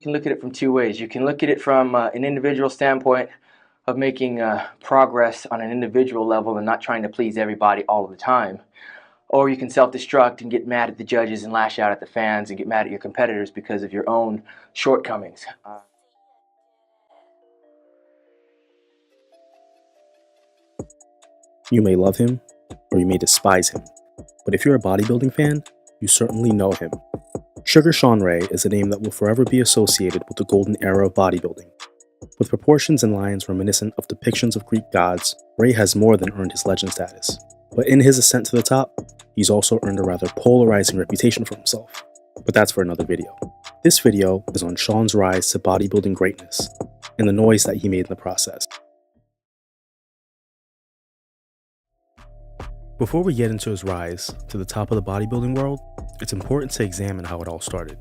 You can look at it from two ways. You can look at it from an individual standpoint of making progress on an individual level and not trying to please everybody all of the time. Or you can self-destruct and get mad at the judges and lash out at the fans and get mad at your competitors because of your own shortcomings. You may love him, or you may despise him, but if you're a bodybuilding fan, you certainly know him. Sugar Shawn Ray is a name that will forever be associated with the golden era of bodybuilding. With proportions and lines reminiscent of depictions of Greek gods, Ray has more than earned his legend status. But in his ascent to the top, he's also earned a rather polarizing reputation for himself. But that's for another video. This video is on Shawn's rise to bodybuilding greatness, and the noise that he made in the process. Before we get into his rise to the top of the bodybuilding world, it's important to examine how it all started.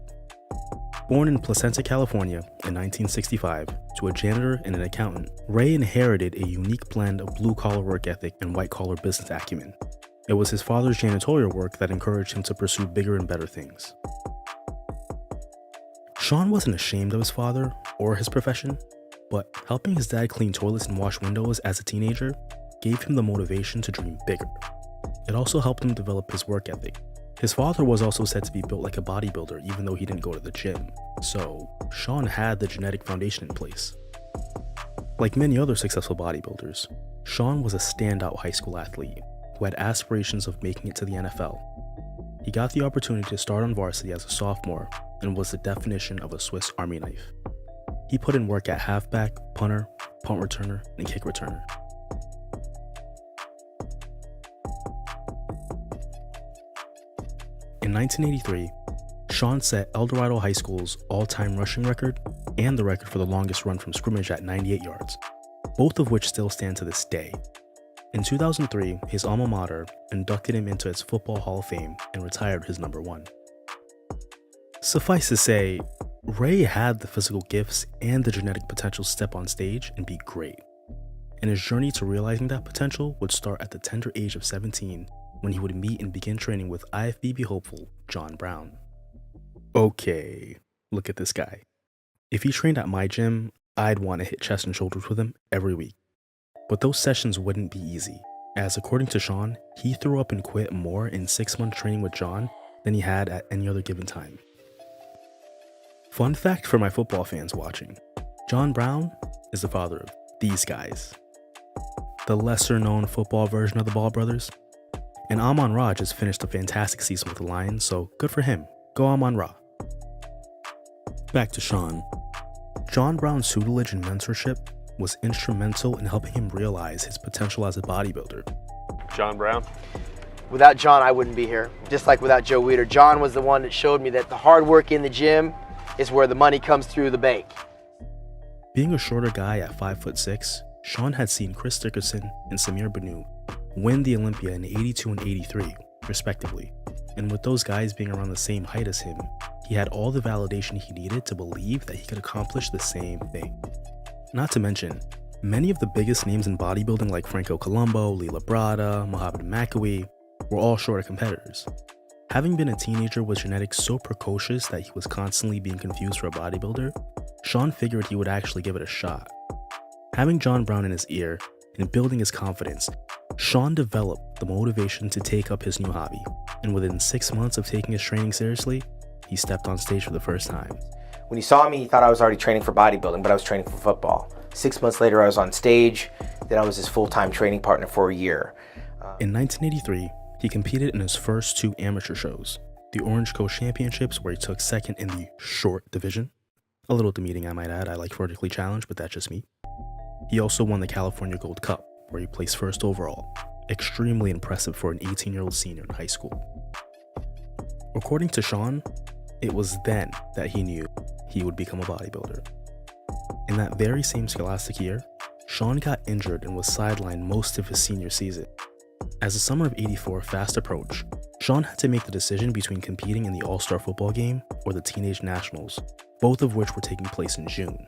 Born in Placenta, California in 1965 to a janitor and an accountant, Ray inherited a unique blend of blue-collar work ethic and white-collar business acumen. It was his father's janitorial work that encouraged him to pursue bigger and better things. Shawn wasn't ashamed of his father or his profession, but helping his dad clean toilets and wash windows as a teenager gave him the motivation to dream bigger. It also helped him develop his work ethic. His father was also said to be built like a bodybuilder even though he didn't go to the gym, so Shawn had the genetic foundation in place. Like many other successful bodybuilders, Shawn was a standout high school athlete who had aspirations of making it to the NFL. He got the opportunity to start on varsity as a sophomore and was the definition of a Swiss Army knife. He put in work at halfback, punter, punt returner, and kick returner. In 1983, Shawn set El Dorado High School's all-time rushing record and the record for the longest run from scrimmage at 98 yards, both of which still stand to this day. In 2003, his alma mater inducted him into its Football Hall of Fame and retired his number 1. Suffice to say, Ray had the physical gifts and the genetic potential to step on stage and be great. And his journey to realizing that potential would start at the tender age of 17 when he would meet and begin training with ifbb hopeful John Brown. Okay, look at this guy. If he trained at my gym, I'd want to hit chest and shoulders with him every week. But those sessions wouldn't be easy, as according to Shawn, he threw up and quit more in 6 months training with John than he had at any other given time. Fun fact for my football fans watching, John Brown is the father of these guys. The lesser known football version of the Ball brothers. And Amon-Ra just finished a fantastic season with the Lions, so good for him. Go Amon-Ra. Back to Shawn. John Brown's tutelage and mentorship was instrumental in helping him realize his potential as a bodybuilder. John Brown? Without John, I wouldn't be here. Just like without Joe Weider. John was the one that showed me that the hard work in the gym is where the money comes through the bank. Being a shorter guy at 5'6", Shawn had seen Chris Dickerson and Samir Banu win the Olympia in 82 and 83, respectively. And with those guys being around the same height as him, he had all the validation he needed to believe that he could accomplish the same thing. Not to mention, many of the biggest names in bodybuilding like Franco Columbu, Lee Labrada, Mohamed Makawi were all shorter competitors. Having been a teenager with genetics so precocious that he was constantly being confused for a bodybuilder, Shawn figured he would actually give it a shot. Having John Brown in his ear and building his confidence, Shawn developed the motivation to take up his new hobby, and within 6 months of taking his training seriously, he stepped on stage for the first time. When he saw me, he thought I was already training for bodybuilding, but I was training for football. 6 months later, I was on stage. Then I was his full-time training partner for a year. In 1983, he competed in his first 2 amateur shows, the Orange Coast Championships, where he took second in the short division. A little demeaning, I might add. I like vertically challenged, but that's just me. He also won the California Gold Cup, where he placed first overall. Extremely impressive for an 18-year-old senior in high school. According to Shawn, it was then that he knew he would become a bodybuilder. In that very same scholastic year, Shawn got injured and was sidelined most of his senior season. As the summer of '84 fast approached, Shawn had to make the decision between competing in the All-Star football game or the Teenage Nationals, both of which were taking place in June.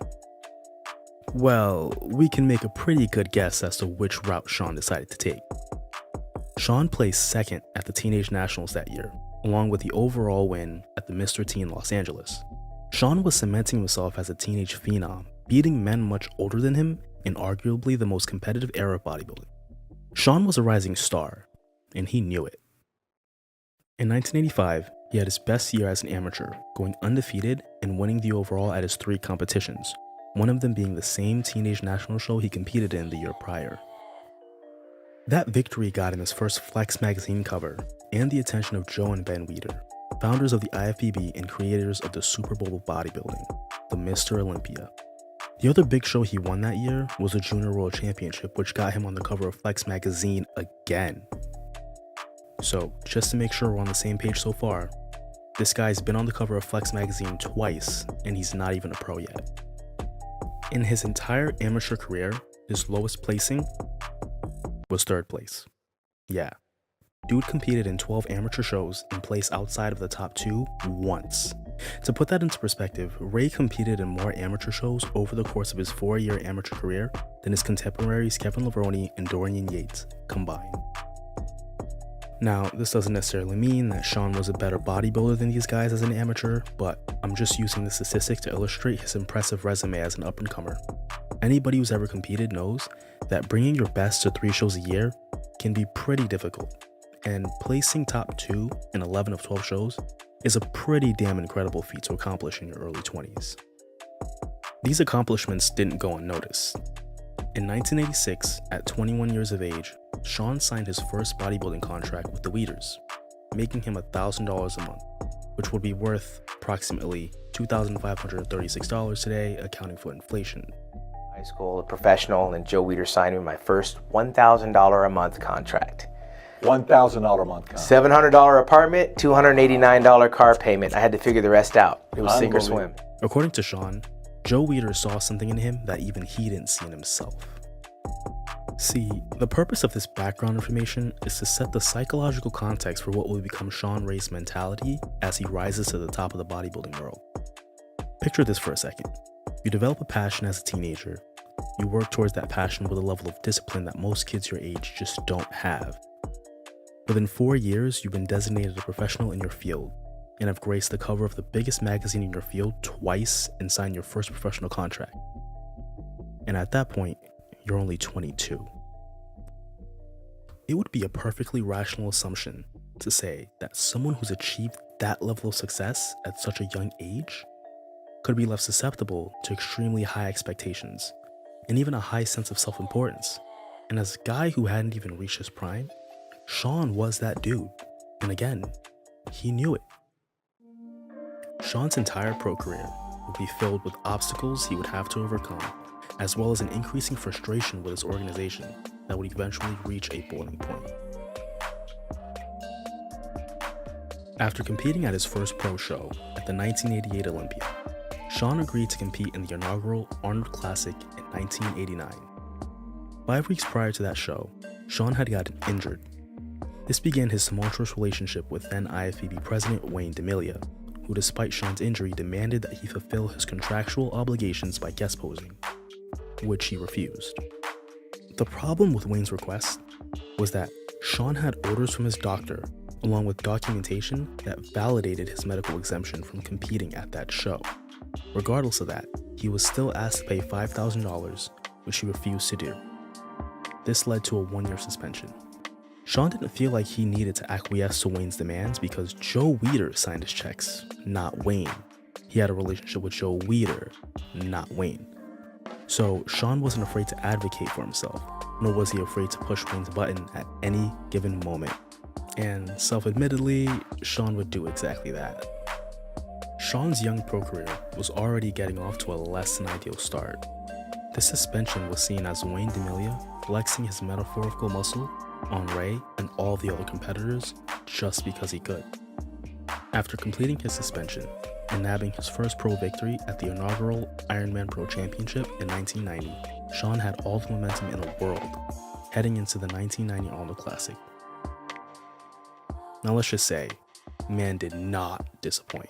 Well, we can make a pretty good guess as to which route Shawn decided to take. Shawn placed second at the Teenage Nationals that year, along with the overall win at the Mr. Teen Los Angeles. Shawn was cementing himself as a teenage phenom, beating men much older than him in arguably the most competitive era of bodybuilding. Shawn was a rising star, and he knew it. In 1985, he had his best year as an amateur, going undefeated and winning the overall at his 3 competitions, one of them being the same teenage national show he competed in the year prior. That victory got him his first Flex magazine cover and the attention of Joe and Ben Weider, founders of the IFBB and creators of the Super Bowl of bodybuilding, the Mr. Olympia. The other big show he won that year was the Junior World Championship, which got him on the cover of Flex magazine again. So, just to make sure we're on the same page so far, this guy's been on the cover of Flex magazine twice, and he's not even a pro yet. In his entire amateur career, his lowest placing was 3rd place. Yeah, dude competed in 12 amateur shows and placed outside of the top 2 once. To put that into perspective, Ray competed in more amateur shows over the course of his 4-year amateur career than his contemporaries Kevin Levrone and Dorian Yates combined. Now, this doesn't necessarily mean that Shawn was a better bodybuilder than these guys as an amateur, but I'm just using the statistic to illustrate his impressive resume as an up-and-comer. Anybody who's ever competed knows that bringing your best to 3 shows a year can be pretty difficult, and placing top 2 in 11 of 12 shows is a pretty damn incredible feat to accomplish in your early 20s. These accomplishments didn't go unnoticed. In 1986, at 21 years of age, Shawn signed his first bodybuilding contract with the Weeders, making him $1,000 a month, which would be worth approximately $2,536 today, accounting for inflation. High school, a professional, and Joe Weider signed me my first $1,000 a month contract. $1,000 a month contract. $700 apartment, $289 car payment. I had to figure the rest out. It was sink or swim. According to Shawn, Joe Weider saw something in him that even he didn't see in himself. See, the purpose of this background information is to set the psychological context for what will become Shawn Ray's mentality as he rises to the top of the bodybuilding world. Picture this for a second. You develop a passion as a teenager. You work towards that passion with a level of discipline that most kids your age just don't have. Within 4 years, you've been designated a professional in your field and have graced the cover of the biggest magazine in your field twice and signed your first professional contract. And at that point, you're only 22. It would be a perfectly rational assumption to say that someone who's achieved that level of success at such a young age could be left susceptible to extremely high expectations and even a high sense of self-importance. And as a guy who hadn't even reached his prime, Shawn was that dude. And again, he knew it. Shawn's entire pro career would be filled with obstacles he would have to overcome, as well as an increasing frustration with his organization that would eventually reach a boiling point. After competing at his first pro show at the 1988 Olympia, Shawn agreed to compete in the inaugural Arnold Classic in 1989. 5 weeks prior to that show, Shawn had gotten injured. This began his tumultuous relationship with then IFBB president Wayne DeMilia, who despite Shawn's injury demanded that he fulfill his contractual obligations by guest posing, which he refused. The problem with Wayne's request was that Shawn had orders from his doctor, along with documentation that validated his medical exemption from competing at that show. Regardless of that, he was still asked to pay $5,000, which he refused to do. This led to a 1-year suspension. Shawn didn't feel like he needed to acquiesce to Wayne's demands because Joe Weider signed his checks, not Wayne. He had a relationship with Joe Weider, not Wayne. So Shawn wasn't afraid to advocate for himself, nor was he afraid to push Wayne's button at any given moment. And self-admittedly, Shawn would do exactly that. Shawn's young pro career was already getting off to a less than ideal start. This suspension was seen as Wayne DeMilia flexing his metaphorical muscle on Ray and all the other competitors just because he could. After completing his suspension and nabbing his first pro victory at the inaugural Ironman Pro Championship in 1990, Shawn had all the momentum in the world heading into the 1990 Arnold Classic. Now let's just say, man did not disappoint.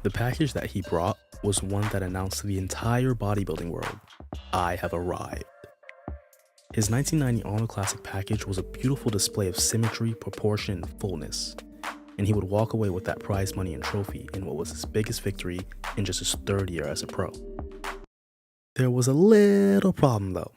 The package that he brought was one that announced to the entire bodybuilding world, I have arrived. His 1990 Arnold Classic package was a beautiful display of symmetry, proportion, and fullness. and he would walk away with that prize money and trophy in what was his biggest victory in just his third year as a pro. There was a little problem though.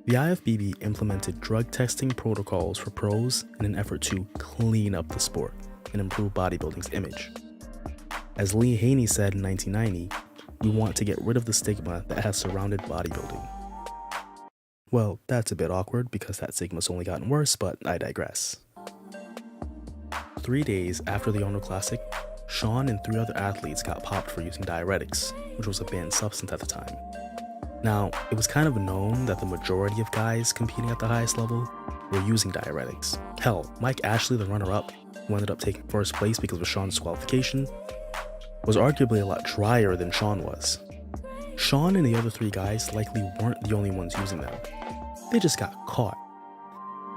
The IFBB implemented drug testing protocols for pros in an effort to clean up the sport and improve bodybuilding's image. As Lee Haney said in 1990, we want to get rid of the stigma that has surrounded bodybuilding. Well, that's a bit awkward because that stigma's only gotten worse, but I digress. 3 days after the Arnold Classic, Shawn and 3 other athletes got popped for using diuretics, which was a banned substance at the time. Now, it was kind of known that the majority of guys competing at the highest level were using diuretics. Hell, Mike Ashley, the runner-up, who ended up taking first place because of Shawn's disqualification, was arguably a lot drier than Shawn was. Shawn and the other 3 guys likely weren't the only ones using them. They just got caught.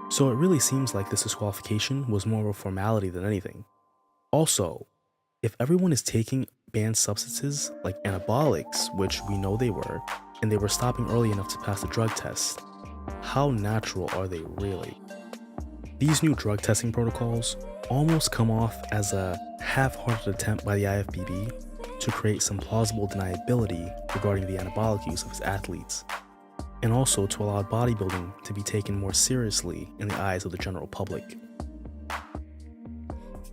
So it really seems like this disqualification was more of a formality than anything. Also, if everyone is taking banned substances like anabolics, which we know they were, and they were stopping early enough to pass the drug test, how natural are they really? These new drug testing protocols almost come off as a half-hearted attempt by the IFBB to create some plausible deniability regarding the anabolic use of its athletes, and also to allow bodybuilding to be taken more seriously in the eyes of the general public.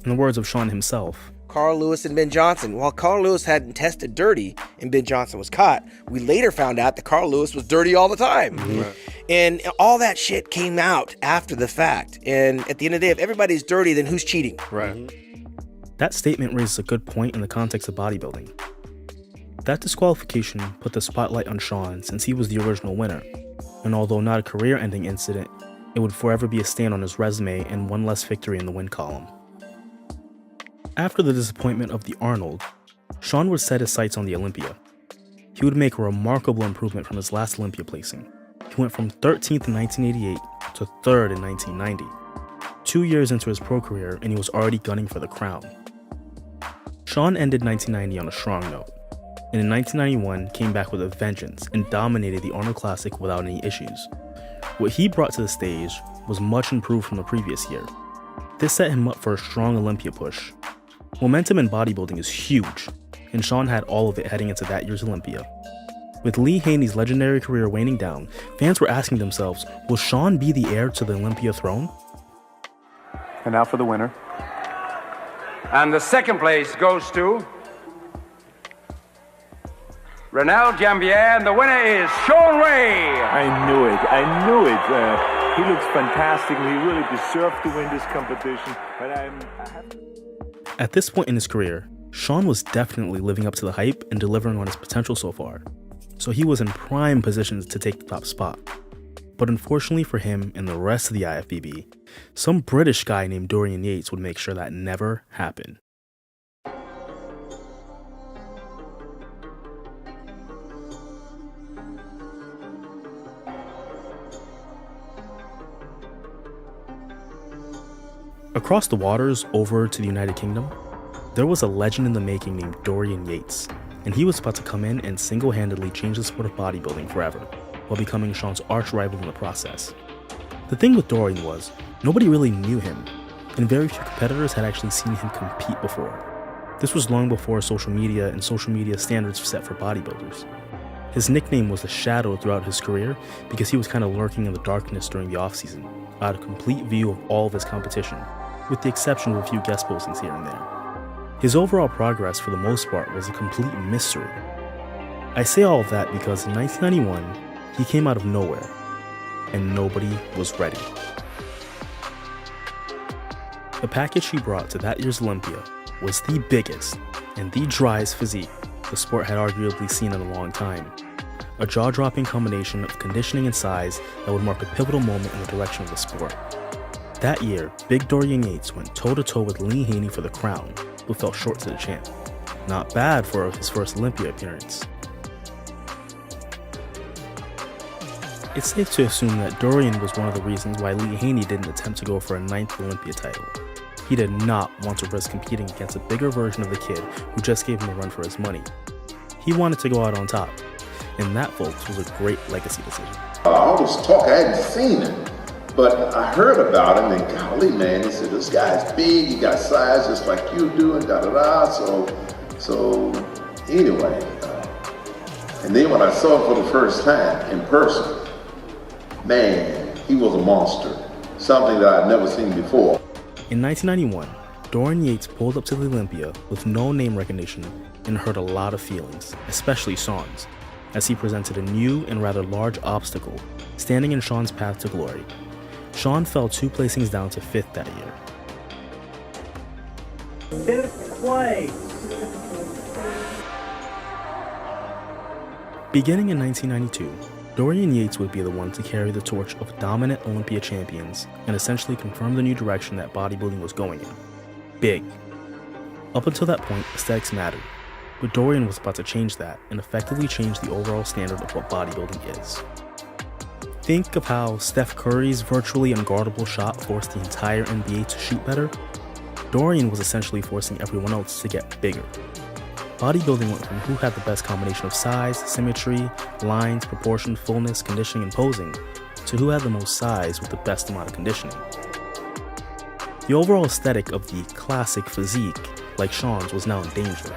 In the words of Shawn himself, Carl Lewis and Ben Johnson. While Carl Lewis hadn't tested dirty and Ben Johnson was caught, we later found out that Carl Lewis was dirty all the time. Right. And all that shit came out after the fact. And at the end of the day, if everybody's dirty, then who's cheating? Right. That statement raises a good point in the context of bodybuilding. That disqualification put the spotlight on Shawn since he was the original winner. And although not a career-ending incident, it would forever be a stain on his resume and one less victory in the win column. After the disappointment of the Arnold, Shawn would set his sights on the Olympia. He would make a remarkable improvement from his last Olympia placing. He went from 13th in 1988 to 3rd in 1990. 2 years into his pro career and he was already gunning for the crown. Shawn ended 1990 on a strong note, and in 1991 came back with a vengeance and dominated the Arnold Classic without any issues. What he brought to the stage was much improved from the previous year. This set him up for a strong Olympia push. Momentum in bodybuilding is huge, and Shawn had all of it heading into that year's Olympia. With Lee Haney's legendary career waning down, fans were asking themselves, will Shawn be the heir to the Olympia throne? And now for the winner. And the second place goes to Ronald Gambier, and the winner is Shawn Ray. I knew it. He looks fantastic. He really deserved to win this competition. But At this point in his career, Shawn was definitely living up to the hype and delivering on his potential so far, so he was in prime position to take the top spot. But unfortunately for him and the rest of the IFBB, some British guy named Dorian Yates would make sure that never happened. Across the waters over to the United Kingdom, there was a legend in the making named Dorian Yates, and he was about to come in and single-handedly change the sport of bodybuilding forever, while becoming Shawn's arch-rival in the process. The thing with Dorian was, nobody really knew him, and very few competitors had actually seen him compete before. This was long before social media and social media standards set for bodybuilders. His nickname was the Shadow throughout his career because he was kind of lurking in the darkness during the off-season, out of complete view of all of his competition, with the exception of a few guest postings here and there. His overall progress for the most part was a complete mystery. I say all of that because in 1991, he came out of nowhere, and nobody was ready. The package he brought to that year's Olympia was the biggest and the driest physique the sport had arguably seen in a long time. A jaw-dropping combination of conditioning and size that would mark a pivotal moment in the direction of the sport. That year, Big Dorian Yates went toe-to-toe with Lee Haney for the crown, who fell short to the champ. Not bad for his first Olympia appearance. It's safe to assume that Dorian was one of the reasons why Lee Haney didn't attempt to go for a 9th Olympia title. He did not want to risk competing against a bigger version of the kid who just gave him a run for his money. He wanted to go out on top, And that, folks, was a great legacy decision. All this talk, I hadn't seen him, but I heard about him, and golly, man, he said, this guy's big, he got size just like you do, and da-da-da, so anyway, and then when I saw him for the first time in person, man, he was a monster, something that I'd never seen before. In 1991, Dorian Yates pulled up to the Olympia with no name recognition and hurt a lot of feelings, especially Shawn's, as he presented a new and rather large obstacle standing in Shawn's path to glory. Shawn fell 2 placings down to 5th that year. 5th place. Beginning in 1992, Dorian Yates would be the one to carry the torch of dominant Olympia champions and essentially confirm the new direction that bodybuilding was going in. Big. Up until that point, aesthetics mattered, but Dorian was about to change that and effectively change the overall standard of what bodybuilding is. Think of how Steph Curry's virtually unguardable shot forced the entire NBA to shoot better. Dorian was essentially forcing everyone else to get bigger. Bodybuilding went from who had the best combination of size, symmetry, lines, proportion, fullness, conditioning, and posing, to who had the most size with the best amount of conditioning. The overall aesthetic of the classic physique, like Shawn's, was now in danger,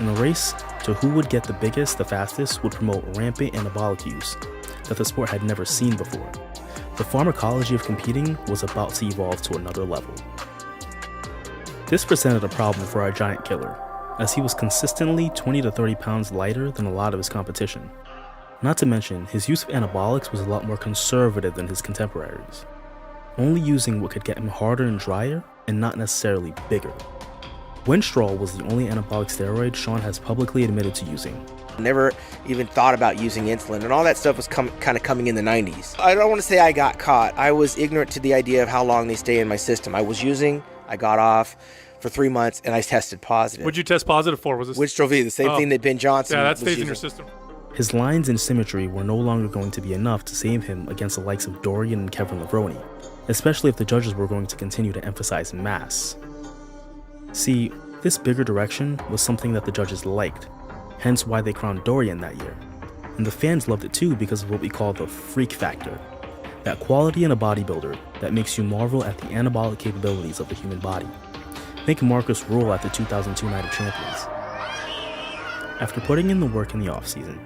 and the race to who would get the biggest the fastest would promote rampant anabolic use that the sport had never seen before. The pharmacology of competing was about to evolve to another level. This presented a problem for our giant killer, as he was consistently 20 to 30 pounds lighter than a lot of his competition. Not to mention, his use of anabolics was a lot more conservative than his contemporaries, only using what could get him harder and drier and not necessarily bigger. Winstrol was the only anabolic steroid Shawn has publicly admitted to using. Never even thought about using insulin, and all that stuff was kind of coming in the 90s. I don't want to say I got caught. I was ignorant to the idea of how long they stay in my system. I was using, I got off for 3 months, and I tested positive. What'd you test positive for? Was this Winstrol V, the same thing that Ben Johnson Yeah, that was stays in using. your system. His lines and symmetry were no longer going to be enough to save him against the likes of Dorian and Kevin Levrone, especially if the judges were going to continue to emphasize mass. See, this bigger direction was something that the judges liked, hence why they crowned Dorian that year. And the fans loved it too because of what we call the freak factor, that quality in a bodybuilder that makes you marvel at the anabolic capabilities of the human body. Think Marcus Rule at the 2002 Night of Champions. After putting in the work in the offseason,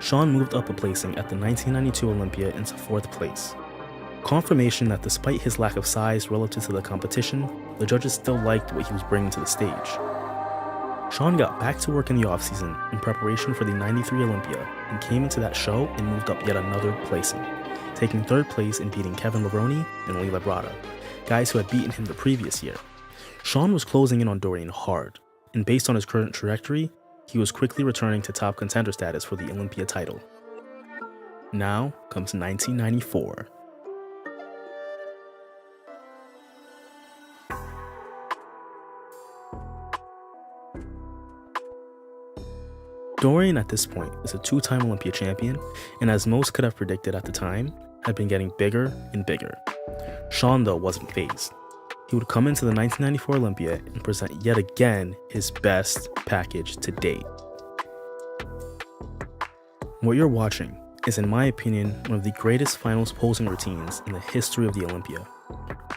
Shawn moved up a placing at the 1992 Olympia into 4th place. Confirmation that despite his lack of size relative to the competition, the judges still liked what he was bringing to the stage. Shawn got back to work in the offseason in preparation for the 93 Olympia and came into that show and moved up yet another placing, taking 3rd place and beating Kevin Levrone and Lee Labrada, guys who had beaten him the previous year. Shawn was closing in on Dorian hard, and based on his current trajectory, he was quickly returning to top contender status for the Olympia title. Now comes 1994. Dorian at this point is a 2-time Olympia champion, and as most could have predicted at the time, had been getting bigger and bigger. Shawn, though, wasn't fazed. He would come into the 1994 Olympia and present yet again his best package to date. What you're watching is, in my opinion, one of the greatest finals posing routines in the history of the Olympia.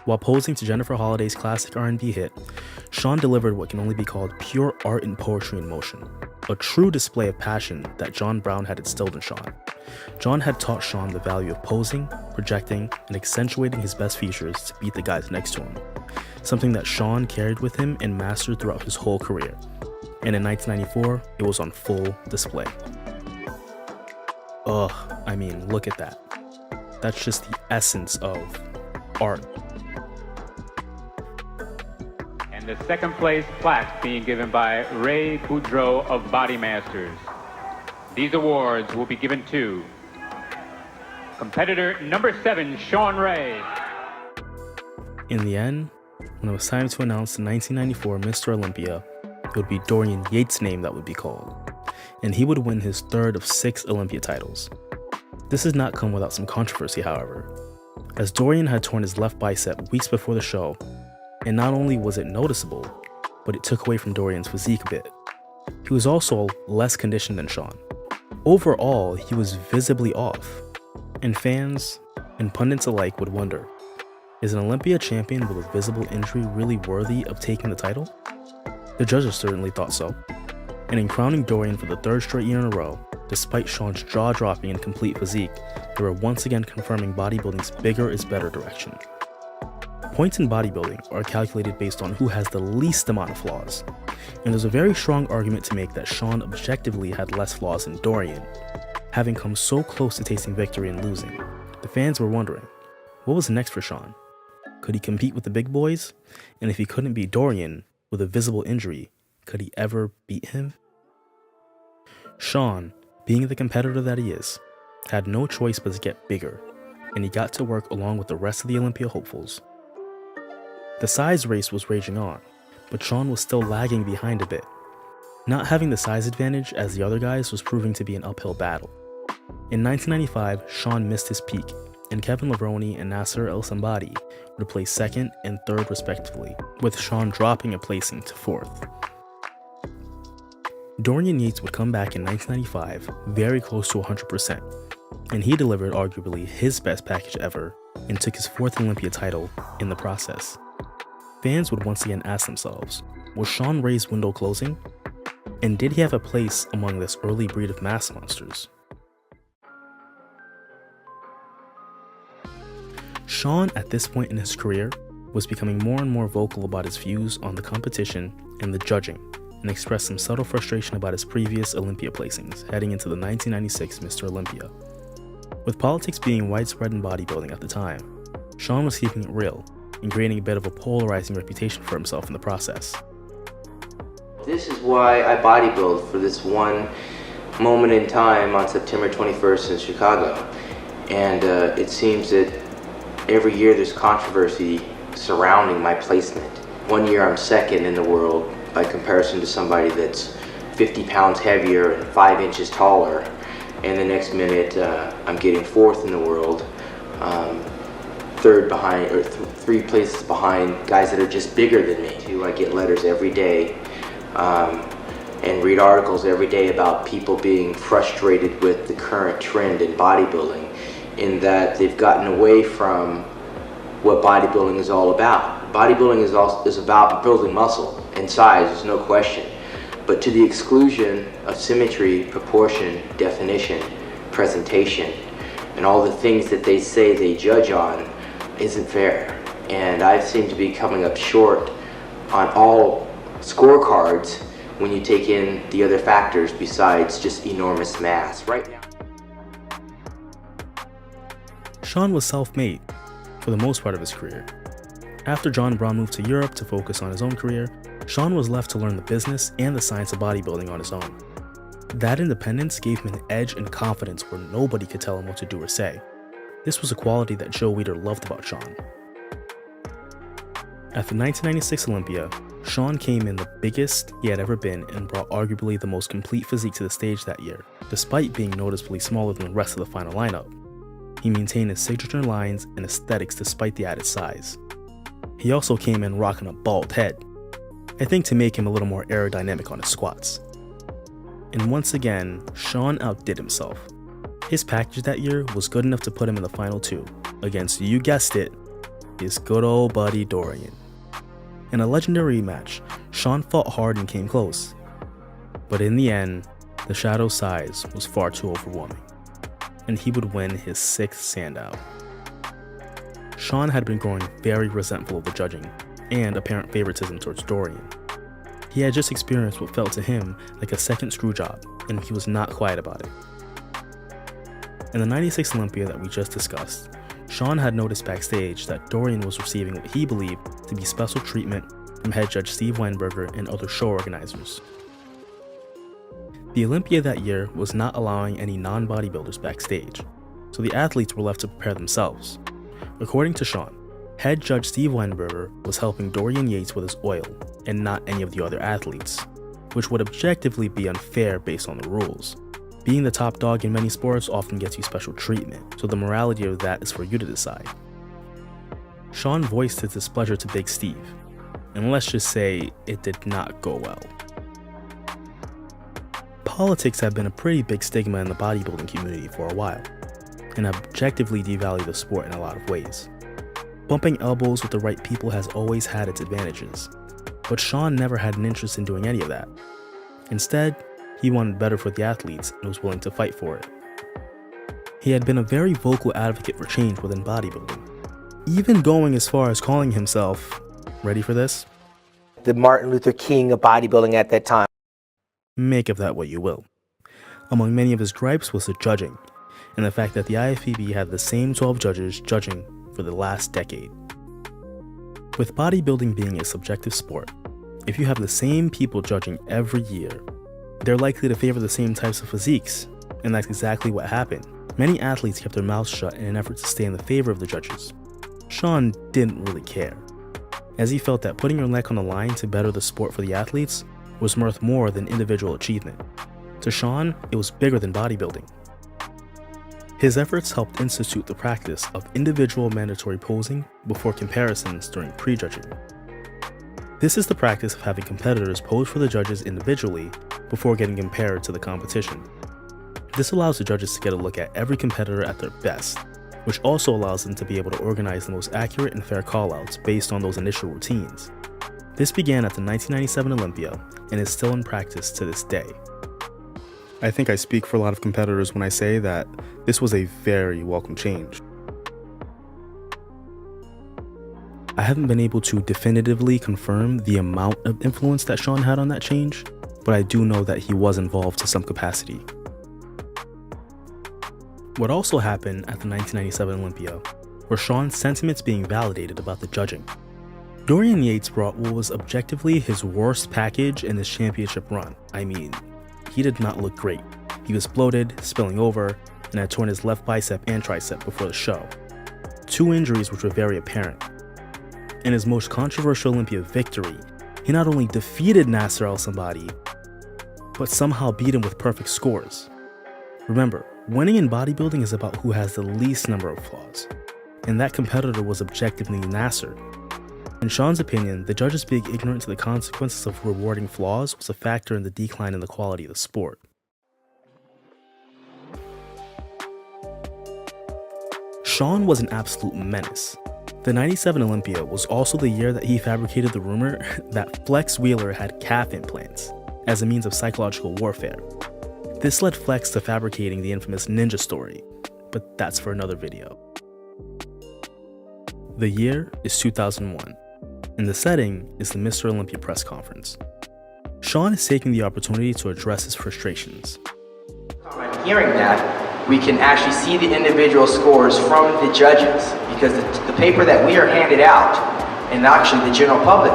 While posing to Jennifer Holliday's classic R&B hit, Shawn delivered what can only be called pure art and poetry in motion, a true display of passion that John Brown had instilled in Shawn. John had taught Shawn the value of posing, projecting, and accentuating his best features to beat the guys next to him, something that Shawn carried with him and mastered throughout his whole career. And in 1994, it was on full display. I mean, look at that. That's just the essence of art. And the 2nd place plaque being given by Ray Boudreau of Body Masters. These awards will be given to competitor number 7, Shawn Ray. In the end, when it was time to announce the 1994 Mr. Olympia, it would be Dorian Yates' name that would be called, and he would win his 3rd of 6 Olympia titles. This did not come without some controversy, however, as Dorian had torn his left bicep weeks before the show, and not only was it noticeable, but it took away from Dorian's physique a bit. He was also less conditioned than Shawn. Overall, he was visibly off, and fans and pundits alike would wonder, is an Olympia champion with a visible injury really worthy of taking the title? The judges certainly thought so, and in crowning Dorian for the third straight year in a row, despite Shawn's jaw-dropping and complete physique, they were once again confirming bodybuilding's bigger is better direction. Points in bodybuilding are calculated based on who has the least amount of flaws, and there's a very strong argument to make that Shawn objectively had less flaws than Dorian, having come so close to tasting victory and losing. The fans were wondering, what was next for Shawn? Could he compete with the big boys? And if he couldn't beat Dorian with a visible injury, could he ever beat him? Shawn, being the competitor that he is, had no choice but to get bigger, and he got to work along with the rest of the Olympia hopefuls. The size race was raging on, but Shawn was still lagging behind a bit. Not having the size advantage as the other guys was proving to be an uphill battle. In 1995, Shawn missed his peak, and Kevin Levrone and Nasser El Sambadi would place second and third respectively, with Shawn dropping a placing to fourth. Dorian Yates would come back in 1995 very close to 100%, and he delivered arguably his best package ever and took his fourth Olympia title in the process. Fans would once again ask themselves, was Shawn Ray's window closing? And did he have a place among this early breed of mass monsters? Shawn, at this point in his career, was becoming more and more vocal about his views on the competition and the judging, and expressed some subtle frustration about his previous Olympia placings heading into the 1996 Mr. Olympia. With politics being widespread in bodybuilding at the time, Shawn was keeping it real and creating a bit of a polarizing reputation for himself in the process. This is why I bodybuild for this one moment in time on September 21st in Chicago. And it seems that every year there's controversy surrounding my placement. One year I'm second in the world by comparison to somebody that's 50 pounds heavier and 5 inches taller. And the next minute I'm getting fourth in the world, third behind, or 3 places behind guys that are just bigger than me. I get letters every day and read articles every day about people being frustrated with the current trend in bodybuilding, in that they've gotten away from what bodybuilding is all about. Bodybuilding is about building muscle and size, there's no question, but to the exclusion of symmetry, proportion, definition, presentation, and all the things that they say they judge on isn't fair. And I seem to be coming up short on all scorecards when you take in the other factors besides just enormous mass. Right now, Shawn was self-made for the most part of his career. After John Brown moved to Europe to focus on his own career, Shawn was left to learn the business and the science of bodybuilding on his own. That independence gave him an edge and confidence where nobody could tell him what to do or say. This was a quality that Joe Weider loved about Shawn. At the 1996 Olympia, Shawn came in the biggest he had ever been and brought arguably the most complete physique to the stage that year, despite being noticeably smaller than the rest of the final lineup. He maintained his signature lines and aesthetics despite the added size. He also came in rocking a bald head, I think to make him a little more aerodynamic on his squats. And once again, Shawn outdid himself. His package that year was good enough to put him in the final 2, against, you guessed it, his good old buddy Dorian. In a legendary match, Shawn fought hard and came close. But in the end, the shadow size was far too overwhelming, and he would win his 6th Sandow. Shawn had been growing very resentful of the judging and apparent favoritism towards Dorian. He had just experienced what felt to him like a second screw job, and he was not quiet about it. In the 96 Olympia that we just discussed, Shawn had noticed backstage that Dorian was receiving what he believed to be special treatment from head judge Steve Weinberger and other show organizers. The Olympia that year was not allowing any non-bodybuilders backstage, so the athletes were left to prepare themselves. According to Shawn, head judge Steve Weinberger was helping Dorian Yates with his oil and not any of the other athletes, which would objectively be unfair based on the rules. Being the top dog in many sports often gets you special treatment, so the morality of that is for you to decide. Shawn voiced his displeasure to Big Steve, and let's just say it did not go well. politics have been a pretty big stigma in the bodybuilding community for a while, and objectively devalue the sport in a lot of ways. Bumping elbows with the right people has always had its advantages, but Shawn never had an interest in doing any of that. Instead, he wanted better for the athletes and was willing to fight for it. He had been a very vocal advocate for change within bodybuilding, even going as far as calling himself, ready for this? The Martin Luther King of bodybuilding at that time. Make of that what you will. Among many of his gripes was the judging, and the fact that the ifbb had the same 12 judges judging for the last decade. With bodybuilding being a subjective sport, if you have the same people judging every year, they're likely to favor the same types of physiques, and that's exactly what happened. Many athletes kept their mouths shut in an effort to stay in the favor of the judges. Shawn didn't really care, as he felt that putting your neck on the line to better the sport for the athletes was worth more than individual achievement. To Shawn, it was bigger than bodybuilding. His efforts helped institute the practice of individual mandatory posing before comparisons during prejudging. This is the practice of having competitors pose for the judges individually before getting compared to the competition. This allows the judges to get a look at every competitor at their best, which also allows them to be able to organize the most accurate and fair callouts based on those initial routines. This began at the 1997 Olympia and is still in practice to this day. I think I speak for a lot of competitors when I say that this was a very welcome change. I haven't been able to definitively confirm the amount of influence that Shawn had on that change, but I do know that he was involved to some capacity. What also happened at the 1997 Olympia were Shawn's sentiments being validated about the judging. Dorian Yates brought what was objectively his worst package in this championship run. I mean, he did not look great. He was bloated, spilling over, and had torn his left bicep and tricep before the show. 2 injuries which were very apparent. In his most controversial Olympia victory, he not only defeated Nasser El-Somebody, but somehow beat him with perfect scores. Remember, winning in bodybuilding is about who has the least number of flaws, and that competitor was objectively Nasser. In Shawn's opinion, the judges being ignorant to the consequences of rewarding flaws was a factor in the decline in the quality of the sport. Shawn was an absolute menace. The 97 Olympia was also the year that he fabricated the rumor that Flex Wheeler had calf implants as a means of psychological warfare. This led Flex to fabricating the infamous ninja story, but that's for another video. The year is 2001, and the setting is the Mr. Olympia press conference. Shawn is taking the opportunity to address his frustrations. Hearing that, we can actually see the individual scores from the judges, because the paper that we are handed out, and actually the general public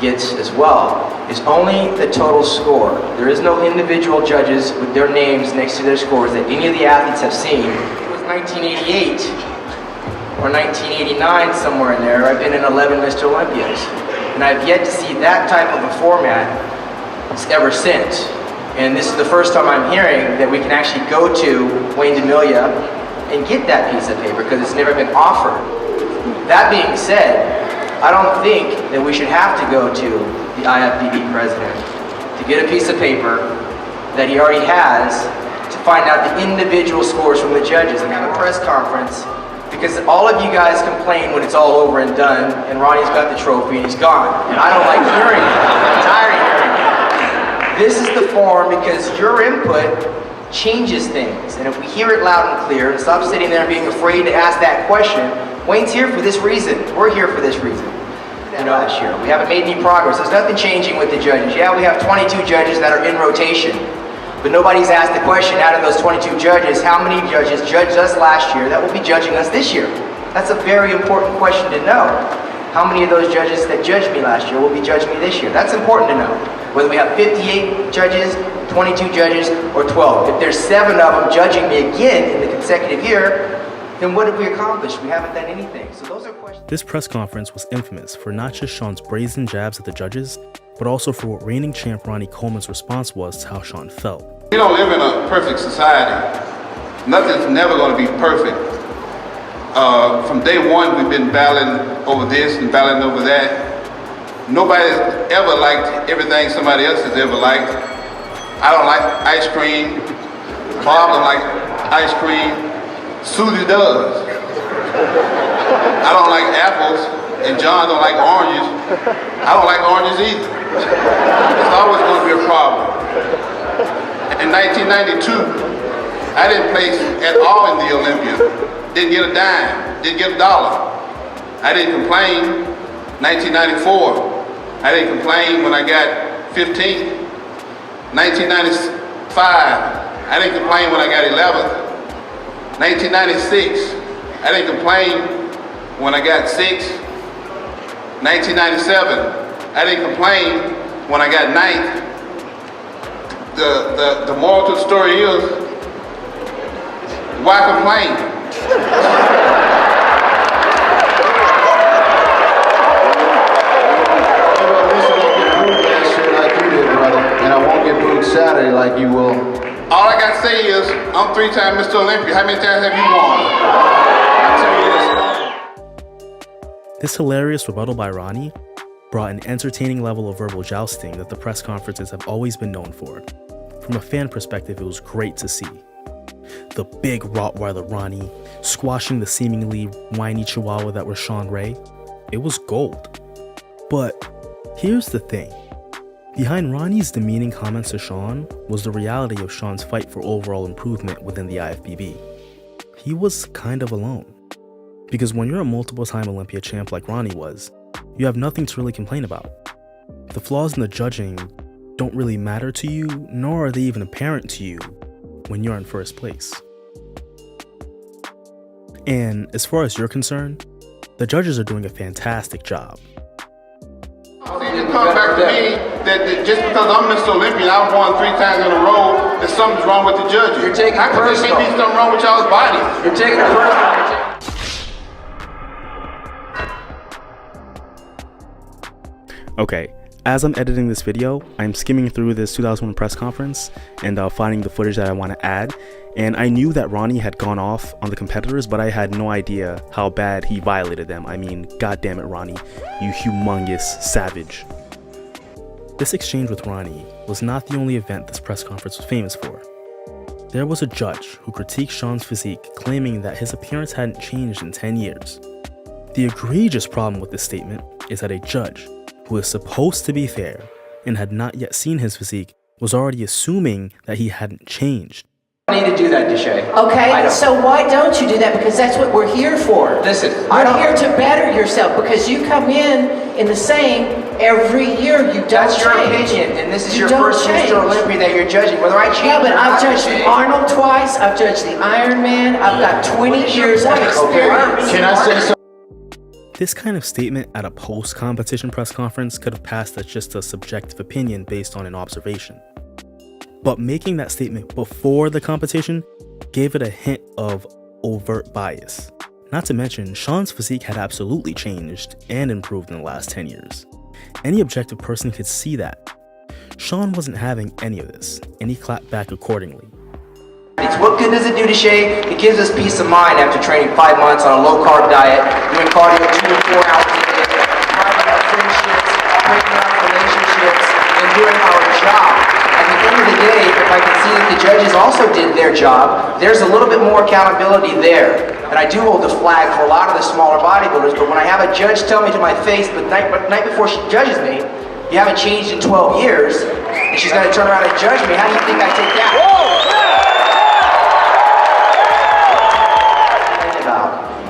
gets as well, is only the total score. There is no individual judges with their names next to their scores that any of the athletes have seen. It was 1988 or 1989, somewhere in there. I've been in 11 Mr. Olympias, and I've yet to see that type of a format ever since. And this is the first time I'm hearing that we can actually go to Wayne DeMilia and get that piece of paper, because it's never been offered. That being said, I don't think that we should have to go to the ifbb president to get a piece of paper that he already has to find out the individual scores from the judges and have a press conference, because all of you guys complain when it's all over and done and Ronnie's got the trophy and he's gone. And I don't like hearing it. I'm tired of hearing it. This is the forum because your input changes things. And if we hear it loud and clear and stop sitting there and being afraid to ask that question, Wayne's here for this reason. We're here for this reason. You know, this year. We haven't made any progress. There's nothing changing with the judges. Yeah, we have 22 judges that are in rotation. But nobody's asked the question, out of those 22 judges, how many judges judged us last year that will be judging us this year? That's a very important question to know. How many of those judges that judged me last year will be judging me this year? That's important to know. Whether we have 58 judges, 22 judges, or 12. If there's 7 of them judging me again in the consecutive year, then what have we accomplished? We haven't done anything. So those are questions. This press conference was infamous for not just Shawn's brazen jabs at the judges, but also for what reigning champ Ronnie Coleman's response was to how Shawn felt. We don't live in a perfect society. Nothing's never going to be perfect. From day one, we've been battling over this and battling over that. Nobody's ever liked everything somebody else has ever liked. I don't like ice cream. Bob don't like ice cream. Susie does. I don't like apples, and John don't like oranges. I don't like oranges either. It's always going to be a problem. In 1992, I didn't place at all in the Olympia. Didn't get a dime, didn't get a dollar. I didn't complain. 1994, I didn't complain when I got 15th. 1995, I didn't complain when I got 11th. 1996, I didn't complain when I got 6th. 1997, I didn't complain when I got 9th. The moral to the story is, why complain? And I won't get booed Saturday like you will. All I got to say is, I'm 3-time Mr. Olympia. How many times have you won? I'll tell you this. This hilarious rebuttal by Ronnie brought an entertaining level of verbal jousting that the press conferences have always been known for. From a fan perspective, it was great to see. The big Rottweiler Ronnie squashing the seemingly whiny Chihuahua that was Shawn Ray. It was gold. But here's the thing. Behind Ronnie's demeaning comments to Shawn was the reality of Shawn's fight for overall improvement within the IFBB. He was kind of alone. Because when you're a multiple-time Olympia champ like Ronnie was, you have nothing to really complain about. The flaws in the judging don't really matter to you, nor are they even apparent to you when you're in first place. And as far as you're concerned, the judges are doing a fantastic job. You come back to me that just because I'm Mr. Olympia and I've won 3 times in a row, that something's wrong with the judges. You're taking it personal. How can there be something wrong with y'all's bodies? You're taking it personal. Okay, as I'm editing this video, I'm skimming through this 2001 press conference and finding the footage that I want to add. And I knew that Ronnie had gone off on the competitors, but I had no idea how bad he violated them. I mean, goddamn it, Ronnie, you humongous savage. This exchange with Ronnie was not the only event this press conference was famous for. There was a judge who critiqued Shawn's physique, claiming that his appearance hadn't changed in 10 years. The egregious problem with this statement is that a judge, who is supposed to be fair and had not yet seen his physique, was already assuming that he hadn't changed. I need to do that, Deshae. Okay, so why don't you do that? Because that's what we're here for. Listen, We're here to better yourself, because you come in the same every year. You don't That's your change. opinion, and this is You your don't first change. Mr. Olympia that you're judging. Whether I change Yeah, but or I've not, judged the Deshae. Arnold twice. I've judged the Ironman. I've got 20 years of experience. Can I say something? This kind of statement at a post-competition press conference could have passed as just a subjective opinion based on an observation. But making that statement before the competition gave it a hint of overt bias. Not to mention, Shawn's physique had absolutely changed and improved in the last 10 years. Any objective person could see that. Shawn wasn't having any of this, and he clapped back accordingly. What good does it do, Deshae? It gives us peace of mind after training 5 months on a low-carb diet, doing cardio 2 to 4 hours a day, finding our friendships, breaking our relationships, and doing our job. At the end of the day, if I can see that the judges also did their job, there's a little bit more accountability there. And I do hold the flag for a lot of the smaller bodybuilders, but when I have a judge tell me to my face the night before she judges me, you haven't changed in 12 years, and she's going to turn around and judge me, how do you think I take that?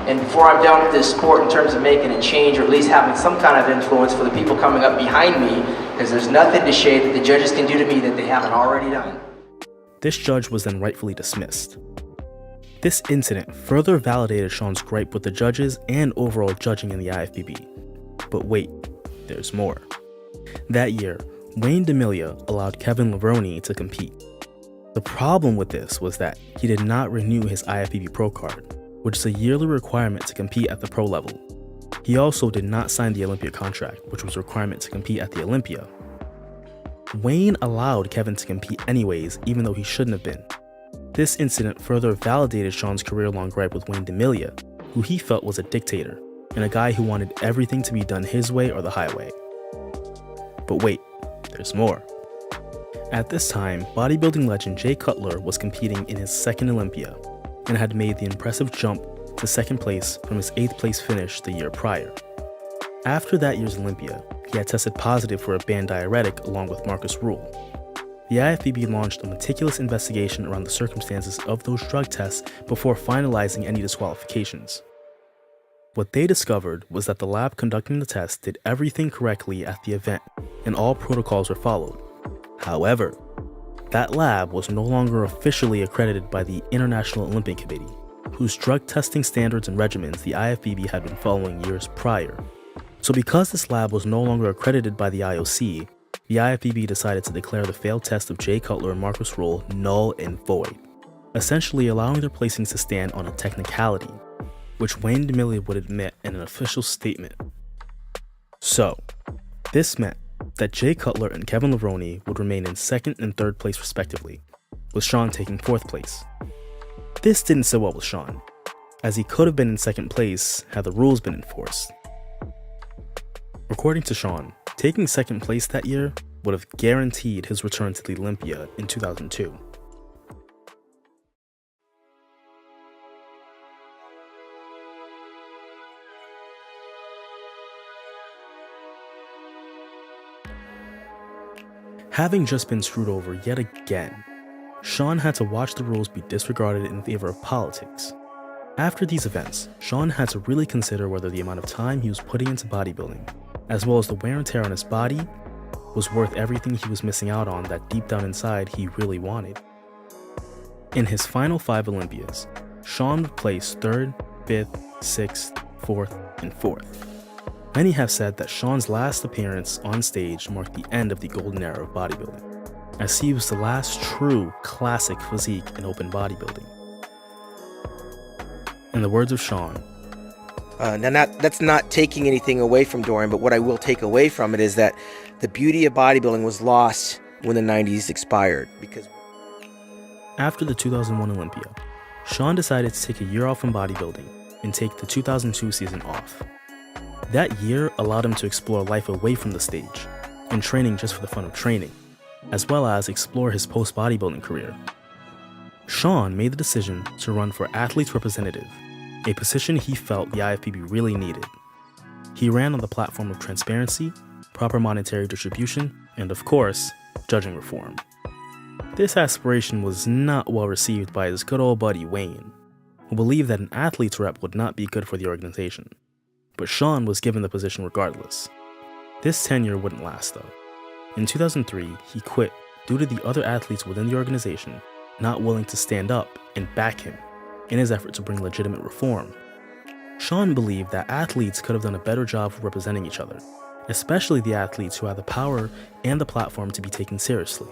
And before I'm done with this sport in terms of making a change, or at least having some kind of influence for the people coming up behind me, because there's nothing to shade that the judges can do to me that they haven't already done. This judge was then rightfully dismissed. This incident further validated Shawn's gripe with the judges and overall judging in the IFBB. But wait, there's more. That year, Wayne D'Amelia allowed Kevin Levrone to compete. The problem with this was that he did not renew his IFBB Pro card, which is a yearly requirement to compete at the pro level. He also did not sign the Olympia contract, which was a requirement to compete at the Olympia. Wayne allowed Kevin to compete anyways, even though he shouldn't have been. This incident further validated Shawn's career-long gripe with Wayne D'Amelia, who he felt was a dictator, and a guy who wanted everything to be done his way or the highway. But wait, there's more. At this time, bodybuilding legend Jay Cutler was competing in his second Olympia and had made the impressive jump to second place from his 8th place finish the year prior. After that year's Olympia, he had tested positive for a banned diuretic along with Marcus Rule. The IFBB launched a meticulous investigation around the circumstances of those drug tests before finalizing any disqualifications. What they discovered was that the lab conducting the test did everything correctly at the event and all protocols were followed. However, that lab was no longer officially accredited by the International Olympic Committee, whose drug testing standards and regimens the IFBB had been following years prior. So because this lab was no longer accredited by the IOC, the IFBB decided to declare the failed test of Jay Cutler and Marcus Rule null and void, essentially allowing their placings to stand on a technicality, which Wayne DeMille would admit in an official statement. So, this meant that Jay Cutler and Kevin Levrone would remain in 2nd and 3rd place respectively, with Shawn taking 4th place. This didn't sit well with Shawn, as he could have been in 2nd place had the rules been enforced. According to Shawn, taking 2nd place that year would have guaranteed his return to the Olympia in 2002. Having just been screwed over yet again, Shawn had to watch the rules be disregarded in favor of politics. After these events, Shawn had to really consider whether the amount of time he was putting into bodybuilding, as well as the wear and tear on his body, was worth everything he was missing out on that deep down inside he really wanted. In his final 5 Olympias, Shawn would place 3rd, 5th, 6th, 4th, and 4th. Many have said that Shawn's last appearance on stage marked the end of the golden era of bodybuilding, as he was the last true classic physique in open bodybuilding. In the words of Shawn, that's not taking anything away from Dorian, but what I will take away from it is that the beauty of bodybuilding was lost when the 90s expired. Because after the 2001 Olympia, Shawn decided to take a year off from bodybuilding and take the 2002 season off. That year allowed him to explore life away from the stage and training just for the fun of training, as well as explore his post-bodybuilding career. Shawn made the decision to run for Athletes Representative, a position he felt the IFBB really needed. He ran on the platform of transparency, proper monetary distribution, and of course, judging reform. This aspiration was not well received by his good old buddy Wayne, who believed that an athlete's rep would not be good for the organization. But Shawn was given the position regardless. This tenure wouldn't last though. In 2003, he quit due to the other athletes within the organization not willing to stand up and back him in his effort to bring legitimate reform. Shawn believed that athletes could have done a better job of representing each other, especially the athletes who had the power and the platform to be taken seriously,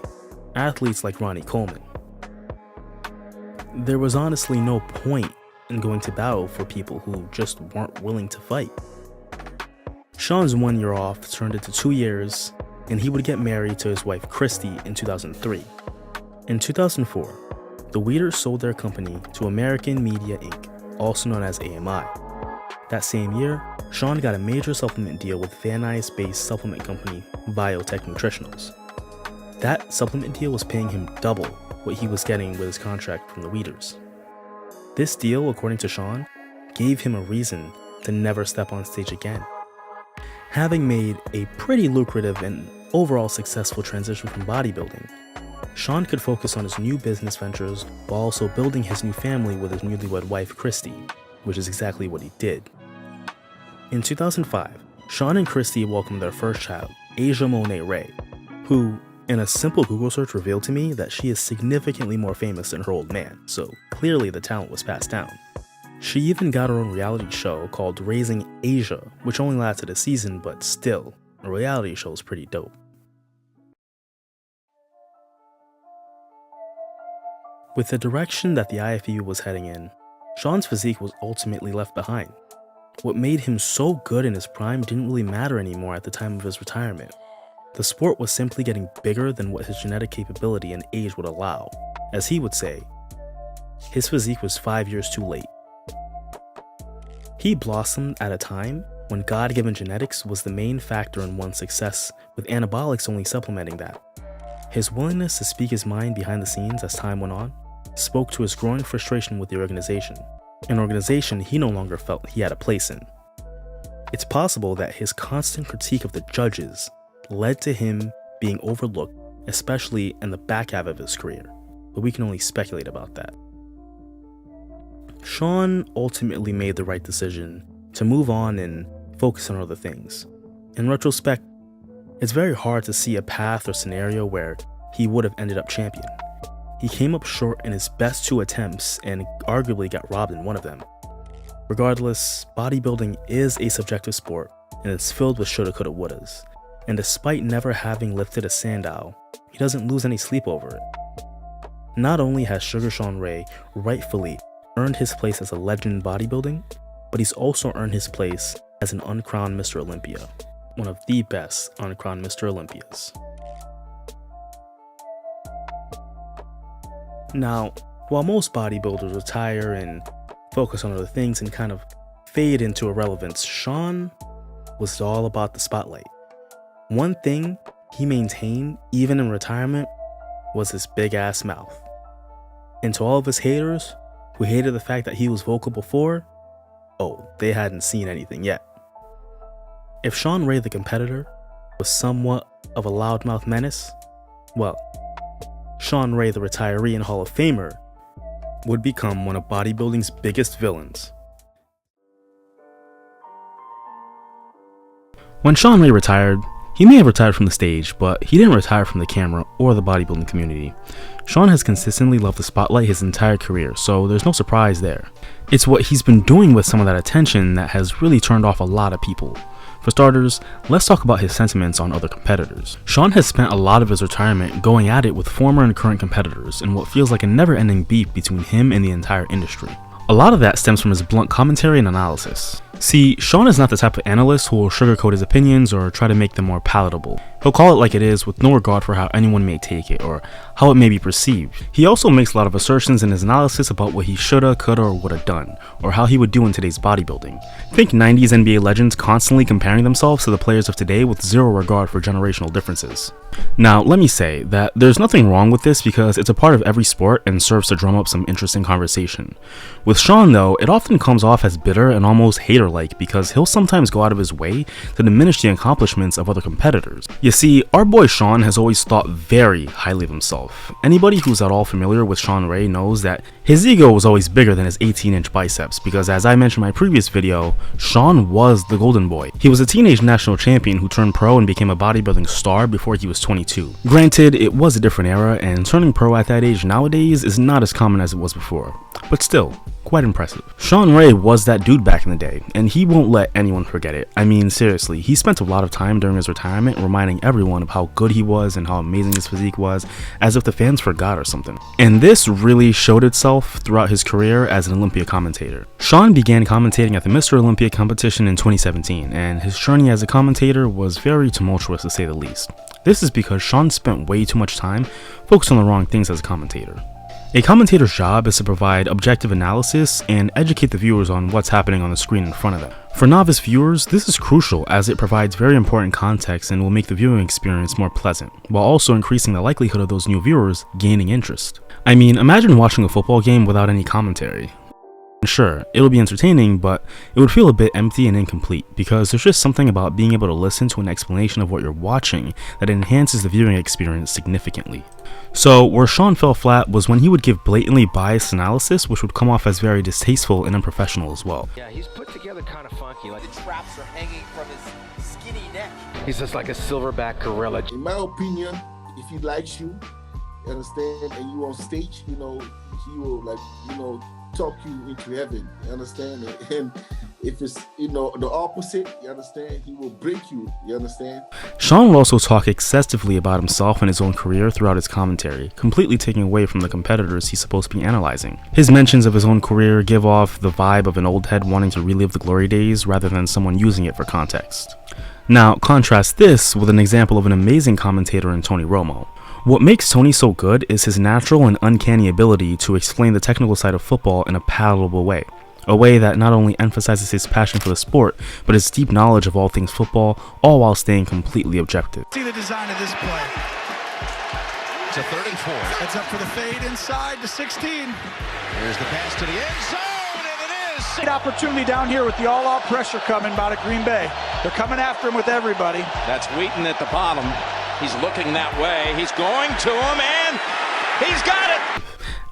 athletes like Ronnie Coleman. There was honestly no point in going to battle for people who just weren't willing to fight. Shawn's 1 year off turned into 2 years, and he would get married to his wife Christy in 2003. In 2004, the Weeders sold their company to American Media Inc., also known as AMI. That same year, Shawn got a major supplement deal with Van Nuys-based supplement company Biotech Nutritionals. That supplement deal was paying him double what he was getting with his contract from the Weeders. This deal, according to Shawn, gave him a reason to never step on stage again. Having made a pretty lucrative and overall successful transition from bodybuilding, Shawn could focus on his new business ventures while also building his new family with his newlywed wife Christy, which is exactly what he did. In 2005, Shawn and Christy welcomed their first child, Asia Monet Ray, who, in a simple Google search, revealed to me that she is significantly more famous than her old man, so clearly the talent was passed down. She even got her own reality show called Raising Asia, which only lasted a season, but still, a reality show is pretty dope. With the direction that the IFBB was heading in, Shawn's physique was ultimately left behind. What made him so good in his prime didn't really matter anymore at the time of his retirement. The sport was simply getting bigger than what his genetic capability and age would allow. As he would say, his physique was 5 years too late. He blossomed at a time when God-given genetics was the main factor in one's success, with anabolics only supplementing that. His willingness to speak his mind behind the scenes as time went on spoke to his growing frustration with the organization, an organization he no longer felt he had a place in. It's possible that his constant critique of the judges led to him being overlooked, especially in the back half of his career, but we can only speculate about that. Shawn ultimately made the right decision to move on and focus on other things. In retrospect, it's very hard to see a path or scenario where he would have ended up champion. He came up short in his best 2 attempts and arguably got robbed in one of them. Regardless, bodybuilding is a subjective sport and it's filled with shoulda, coulda, wouldas. And despite never having lifted a sandow, he doesn't lose any sleep over it. Not only has Sugar Shawn Ray rightfully earned his place as a legend in bodybuilding, but he's also earned his place as an uncrowned Mr. Olympia, one of the best uncrowned Mr. Olympias. Now, while most bodybuilders retire and focus on other things and kind of fade into irrelevance, Shawn was all about the spotlight. One thing he maintained, even in retirement, was his big ass mouth. And to all of his haters, who hated the fact that he was vocal before, oh, they hadn't seen anything yet. If Shawn Ray the competitor was somewhat of a loudmouth menace, well, Shawn Ray the retiree and Hall of Famer would become one of bodybuilding's biggest villains. When Shawn Ray retired, he may have retired from the stage, but he didn't retire from the camera or the bodybuilding community. Shawn has consistently loved the spotlight his entire career, so there's no surprise there. It's what he's been doing with some of that attention that has really turned off a lot of people. For starters, let's talk about his sentiments on other competitors. Shawn has spent a lot of his retirement going at it with former and current competitors in what feels like a never-ending beef between him and the entire industry. A lot of that stems from his blunt commentary and analysis. See, Shawn is not the type of analyst who will sugarcoat his opinions or try to make them more palatable. He'll call it like it is with no regard for how anyone may take it or how it may be perceived. He also makes a lot of assertions in his analysis about what he shoulda, coulda, or woulda done, or how he would do in today's bodybuilding. Think 90s NBA legends constantly comparing themselves to the players of today with zero regard for generational differences. Now, let me say that there's nothing wrong with this because it's a part of every sport and serves to drum up some interesting conversation. With Shawn though, it often comes off as bitter and almost hater-like because he'll sometimes go out of his way to diminish the accomplishments of other competitors. You see, our boy Shawn has always thought very highly of himself. Anybody who's at all familiar with Shawn Ray knows that his ego was always bigger than his 18-inch biceps because, as I mentioned in my previous video, Shawn was the golden boy. He was a teenage national champion who turned pro and became a bodybuilding star before he was 22. Granted, it was a different era and turning pro at that age nowadays is not as common as it was before, but still, quite impressive. Shawn Ray was that dude back in the day, and he won't let anyone forget it. I mean, seriously, he spent a lot of time during his retirement reminding everyone of how good he was and how amazing his physique was, as if the fans forgot or something. And this really showed itself throughout his career as an Olympia commentator. Shawn began commentating at the Mr. Olympia competition in 2017, and his journey as a commentator was very tumultuous to say the least. This is because Shawn spent way too much time focused on the wrong things as a commentator. A commentator's job is to provide objective analysis and educate the viewers on what's happening on the screen in front of them. For novice viewers, this is crucial as it provides very important context and will make the viewing experience more pleasant, while also increasing the likelihood of those new viewers gaining interest. I mean, imagine watching a football game without any commentary. Sure, it'll be entertaining, but it would feel a bit empty and incomplete because there's just something about being able to listen to an explanation of what you're watching that enhances the viewing experience significantly. So where Shawn fell flat was when he would give blatantly biased analysis, which would come off as very distasteful and unprofessional as well. Yeah, he's put together kind of funky, like the traps are hanging from his skinny neck. He's just like a silverback gorilla. In my opinion, if he likes you, understand, and you on stage, he will talk you into heaven, you understand? And if it's, the opposite, you understand, he will break you, you understand? Shawn would also talk excessively about himself and his own career throughout his commentary, completely taking away from the competitors he's supposed to be analyzing. His mentions of his own career give off the vibe of an old head wanting to relive the glory days rather than someone using it for context. Now, contrast this with an example of an amazing commentator in Tony Romo. What makes Tony so good is his natural and uncanny ability to explain the technical side of football in a palatable way. A way that not only emphasizes his passion for the sport, but his deep knowledge of all things football, all while staying completely objective. See the design of this play. a 3rd and 4. Heads up for the fade inside to 16. Here's the pass to the end zone, and it is. Great opportunity down here with the all-out pressure coming out of Green Bay. They're coming after him with everybody. That's Wheaton at the bottom. He's looking that way. He's going to him, and he's got it.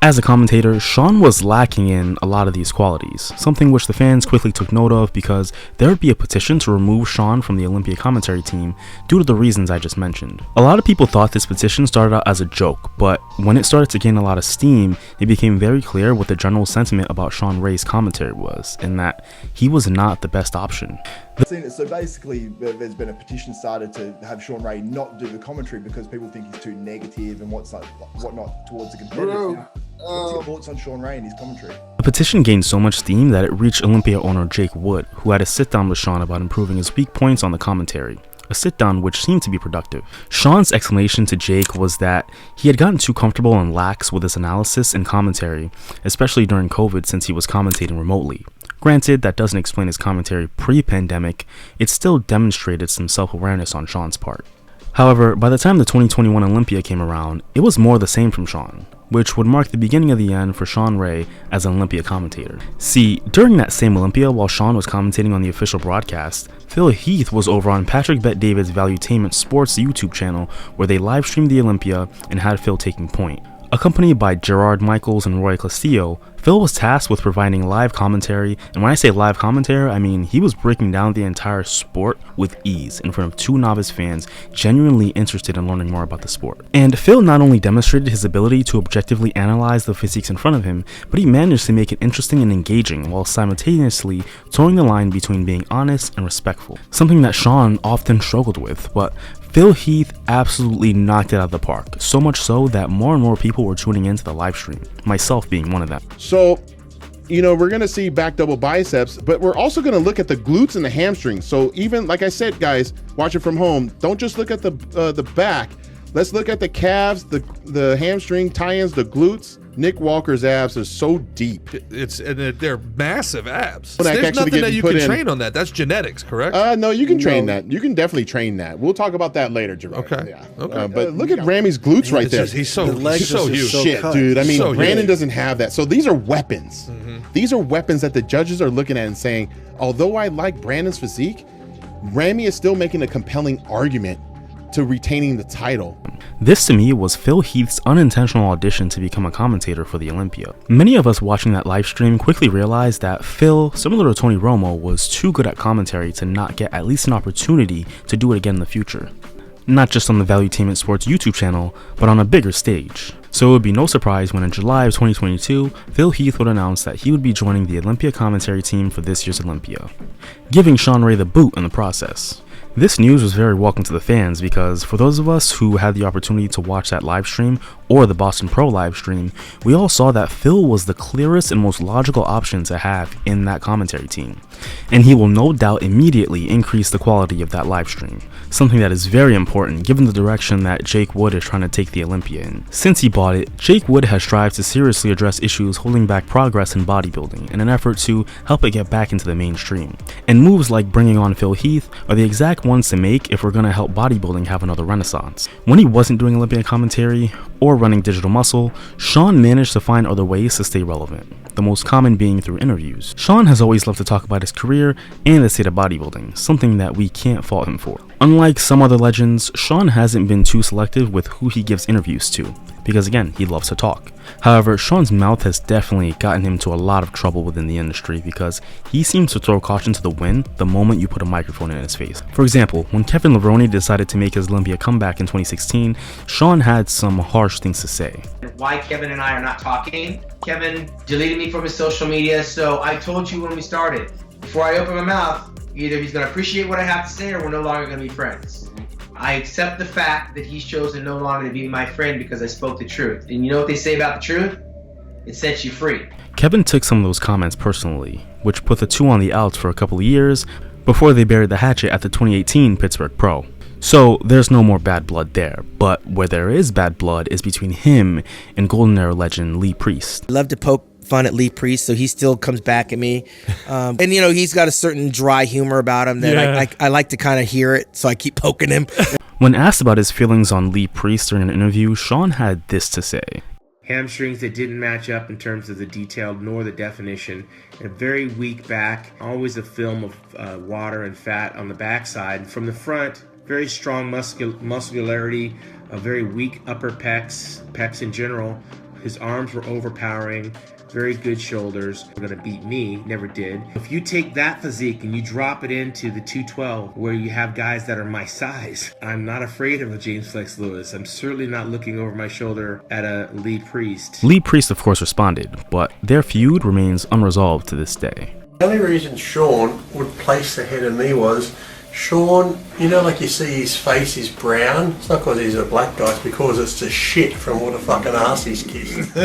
As a commentator, Shawn was lacking in a lot of these qualities, something which the fans quickly took note of because there would be a petition to remove Shawn from the Olympia commentary team due to the reasons I just mentioned. A lot of people thought this petition started out as a joke, but when it started to gain a lot of steam, it became very clear what the general sentiment about Shawn Ray's commentary was, and that he was not the best option. So basically, there's been a petition started to have Shawn Ray not do the commentary because people think he's too negative and whatnot towards the competitors. What's your thoughts on Shawn Ray and his commentary? The petition gained so much steam that it reached Olympia owner Jake Wood, who had a sit-down with Shawn about improving his weak points on the commentary. A sit-down which seemed to be productive. Shawn's explanation to Jake was that he had gotten too comfortable and lax with his analysis and commentary, especially during COVID since he was commentating remotely. Granted, that doesn't explain his commentary pre-pandemic, it still demonstrated some self-awareness on Shawn's part. However, by the time the 2021 Olympia came around, it was more the same from Shawn, which would mark the beginning of the end for Shawn Ray as an Olympia commentator. See, during that same Olympia, while Shawn was commentating on the official broadcast, Phil Heath was over on Patrick Bet-David's Valuetainment Sports YouTube channel where they live streamed the Olympia and had Phil taking point. Accompanied by Gerard Michaels and Roy Castillo, Phil was tasked with providing live commentary, and when I say live commentary, I mean he was breaking down the entire sport with ease in front of 2 novice fans genuinely interested in learning more about the sport. And Phil not only demonstrated his ability to objectively analyze the physiques in front of him, but he managed to make it interesting and engaging while simultaneously towing the line between being honest and respectful, something that Shawn often struggled with, but Phil Heath absolutely knocked it out of the park, so much so that more and more people were tuning into the live stream, myself being one of them. So, you know, we're going to see back double biceps, but we're also going to look at the glutes and the hamstrings. So even, like I said, guys, watching from home, don't just look at the back. Let's look at the calves, the hamstring tie-ins, the glutes. Nick Walker's abs are so deep. They're massive abs. There's nothing that you can train on that. That's genetics, correct? No, you can train that. You can definitely train that. We'll talk about that later, Gerard. Okay. Yeah. Okay. But look at Ramy's glutes right there. He's so huge. Shit, dude. I mean, Brandon doesn't have that. So these are weapons. These are weapons that the judges are looking at and saying, although I like Brandon's physique, Ramy is still making a compelling argument to retaining the title. This to me was Phil Heath's unintentional audition to become a commentator for the Olympia. Many of us watching that live stream quickly realized that Phil, similar to Tony Romo, was too good at commentary to not get at least an opportunity to do it again in the future. Not just on the Valuetainment Sports YouTube channel, but on a bigger stage. So it would be no surprise when in July of 2022, Phil Heath would announce that he would be joining the Olympia commentary team for this year's Olympia, giving Shawn Ray the boot in the process. This news was very welcome to the fans because for those of us who had the opportunity to watch that live stream or the Boston Pro live stream, we all saw that Phil was the clearest and most logical option to have in that commentary team. And he will no doubt immediately increase the quality of that live stream, something that is very important given the direction that Jake Wood is trying to take the Olympia in. Since he bought it, Jake Wood has strived to seriously address issues holding back progress in bodybuilding in an effort to help it get back into the mainstream. And moves like bringing on Phil Heath are the exact ones to make if we're going to help bodybuilding have another renaissance. When he wasn't doing Olympia commentary or running Digital Muscle, Shawn managed to find other ways to stay relevant, the most common being through interviews. Shawn has always loved to talk about his career and the state of bodybuilding, something that we can't fault him for. Unlike some other legends, Shawn hasn't been too selective with who he gives interviews to, because again, he loves to talk. However, Shawn's mouth has definitely gotten him into a lot of trouble within the industry because he seems to throw caution to the wind the moment you put a microphone in his face. For example, when Kevin Levrone decided to make his Olympia comeback in 2016, Shawn had some harsh things to say. Why Kevin and I are not talking? Kevin deleted me from his social media, so I told you when we started, before I open my mouth, either he's going to appreciate what I have to say or we're no longer going to be friends. I accept the fact that he's chosen no longer to be my friend because I spoke the truth. And you know what they say about the truth? It sets you free. Kevin took some of those comments personally, which put the two on the outs for a couple of years before they buried the hatchet at the 2018 Pittsburgh Pro. So there's no more bad blood there, but where there is bad blood is between him and Golden Era legend Lee Priest. I love to poke fun at Lee Priest, so he still comes back at me. And you know, he's got a certain dry humor about him that I like to kind of hear it, so I keep poking him. When asked about his feelings on Lee Priest during an interview, Shawn had this to say. Hamstrings that didn't match up in terms of the detail nor the definition. A very weak back, always a film of water and fat on the backside. From the front, very strong muscularity, a very weak upper pecs in general. His arms were overpowering, very good shoulders. We're gonna beat me, never did. If you take that physique and you drop it into the 212, where you have guys that are my size, I'm not afraid of a James Flex Lewis. I'm certainly not looking over my shoulder at a Lee Priest. Lee Priest, of course, responded, but their feud remains unresolved to this day. The only reason Shawn would place ahead of me was, Shawn, you know, like you see his face is brown? It's not because he's a black guy, it's because it's the shit from what a fucking ass he's kissed.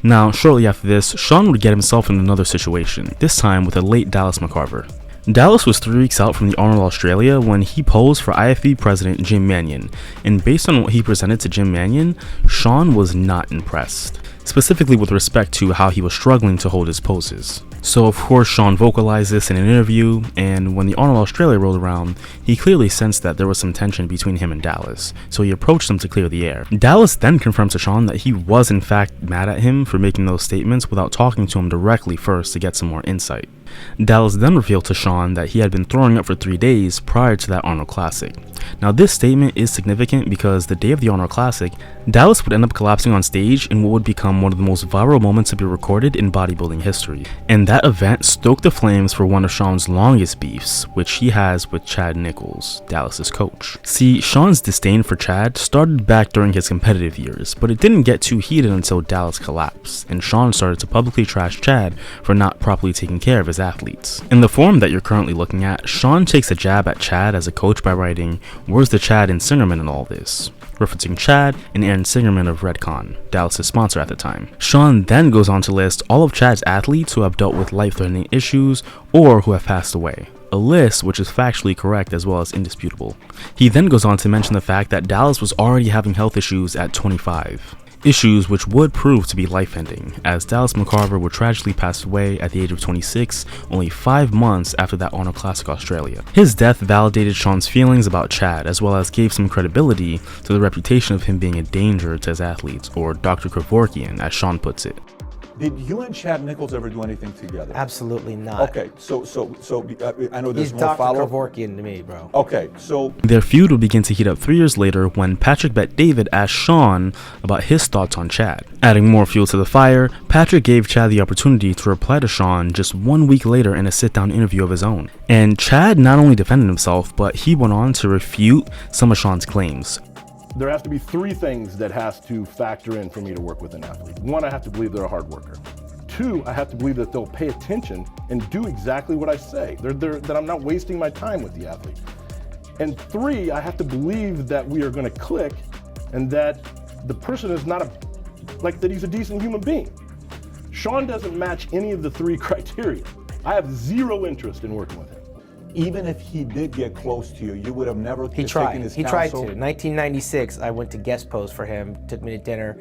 Now, shortly after this, Shawn would get himself in another situation, this time with a late Dallas McCarver. Dallas was 3 weeks out from the Arnold Australia when he posed for IFB president Jim Mannion, and based on what he presented to Jim Mannion, Shawn was not impressed, specifically with respect to how he was struggling to hold his poses. So of course Shawn vocalized this in an interview, and when the Arnold Australia rolled around, he clearly sensed that there was some tension between him and Dallas, so he approached him to clear the air. Dallas then confirmed to Shawn that he was in fact mad at him for making those statements without talking to him directly first to get some more insight. Dallas then revealed to Shawn that he had been throwing up for 3 days prior to that Arnold Classic. Now this statement is significant because the day of the Arnold Classic, Dallas would end up collapsing on stage in what would become one of the most viral moments to be recorded in bodybuilding history. And that event stoked the flames for one of Shawn's longest beefs, which he has with Chad Nichols, Dallas's coach. See, Shawn's disdain for Chad started back during his competitive years, but it didn't get too heated until Dallas collapsed, and Shawn started to publicly trash Chad for not properly taking care of his athletes. In the forum that you're currently looking at, Shawn takes a jab at Chad as a coach by writing, "Where's the Chad and Singerman in all this?" referencing Chad and Aaron Singerman of Redcon, Dallas' sponsor at the time. Shawn then goes on to list all of Chad's athletes who have dealt with life-threatening issues or who have passed away. A list which is factually correct as well as indisputable. He then goes on to mention the fact that Dallas was already having health issues at 25. Issues which would prove to be life-ending, as Dallas McCarver would tragically pass away at the age of 26, only 5 months after that Arnold Classic Australia. His death validated Shawn's feelings about Chad, as well as gave some credibility to the reputation of him being a danger to his athletes, or Dr. Kevorkian, as Shawn puts it. Did you and Chad Nichols ever do anything together? Absolutely not. Okay, so I know there's He's more Dr. follow-up. Kevorkian to me, bro. Okay, so Their feud would begin to heat up 3 years later when Patrick Bet David asked Shawn about his thoughts on Chad. Adding more fuel to the fire, Patrick gave Chad the opportunity to reply to Shawn just 1 week later in a sit-down interview of his own. And Chad not only defended himself, but he went on to refute some of Shawn's claims. There has to be 3 things that has to factor in for me to work with an athlete. 1, I have to believe they're a hard worker. 2, I have to believe that they'll pay attention and do exactly what I say, that I'm not wasting my time with the athlete. And 3, I have to believe that we are going to click and that the person is not that he's a decent human being. Shawn doesn't match any of the 3 criteria. I have 0 interest in working with him. even if he did get close to you, you would have never He taken tried. his He counsel? tried to. 1996, I went to guest post for him, took me to dinner,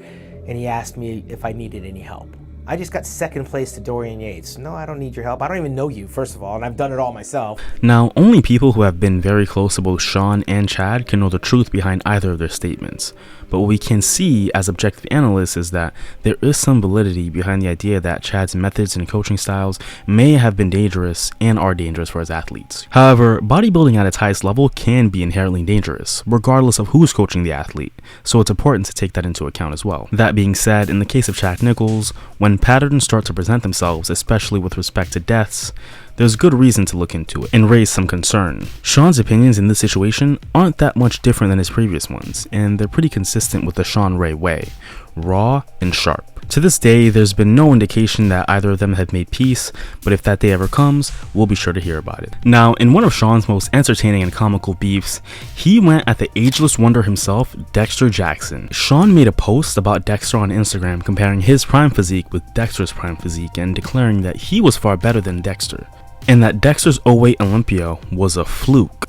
and he asked me if I needed any help. I just got second place to Dorian Yates. No, I don't need your help. I don't even know you, first of all, and I've done it all myself. Now, only people who have been very close to both Shawn and Chad can know the truth behind either of their statements. But what we can see as objective analysts is that there is some validity behind the idea that Chad's methods and coaching styles may have been dangerous and are dangerous for his athletes. However, bodybuilding at its highest level can be inherently dangerous, regardless of who's coaching the athlete, so it's important to take that into account as well. That being said, in the case of Chad Nichols, when patterns start to present themselves, especially with respect to deaths, there's good reason to look into it and raise some concern. Shawn's opinions in this situation aren't that much different than his previous ones, and they're pretty consistent with the Shawn Ray way, raw and sharp. To this day, there's been no indication that either of them have made peace, but if that day ever comes, we'll be sure to hear about it. Now, in one of Shawn's most entertaining and comical beefs, he went at the ageless wonder himself, Dexter Jackson. Shawn made a post about Dexter on Instagram comparing his prime physique with Dexter's prime physique and declaring that he was far better than Dexter, and that Dexter's 08 Olympia was a fluke.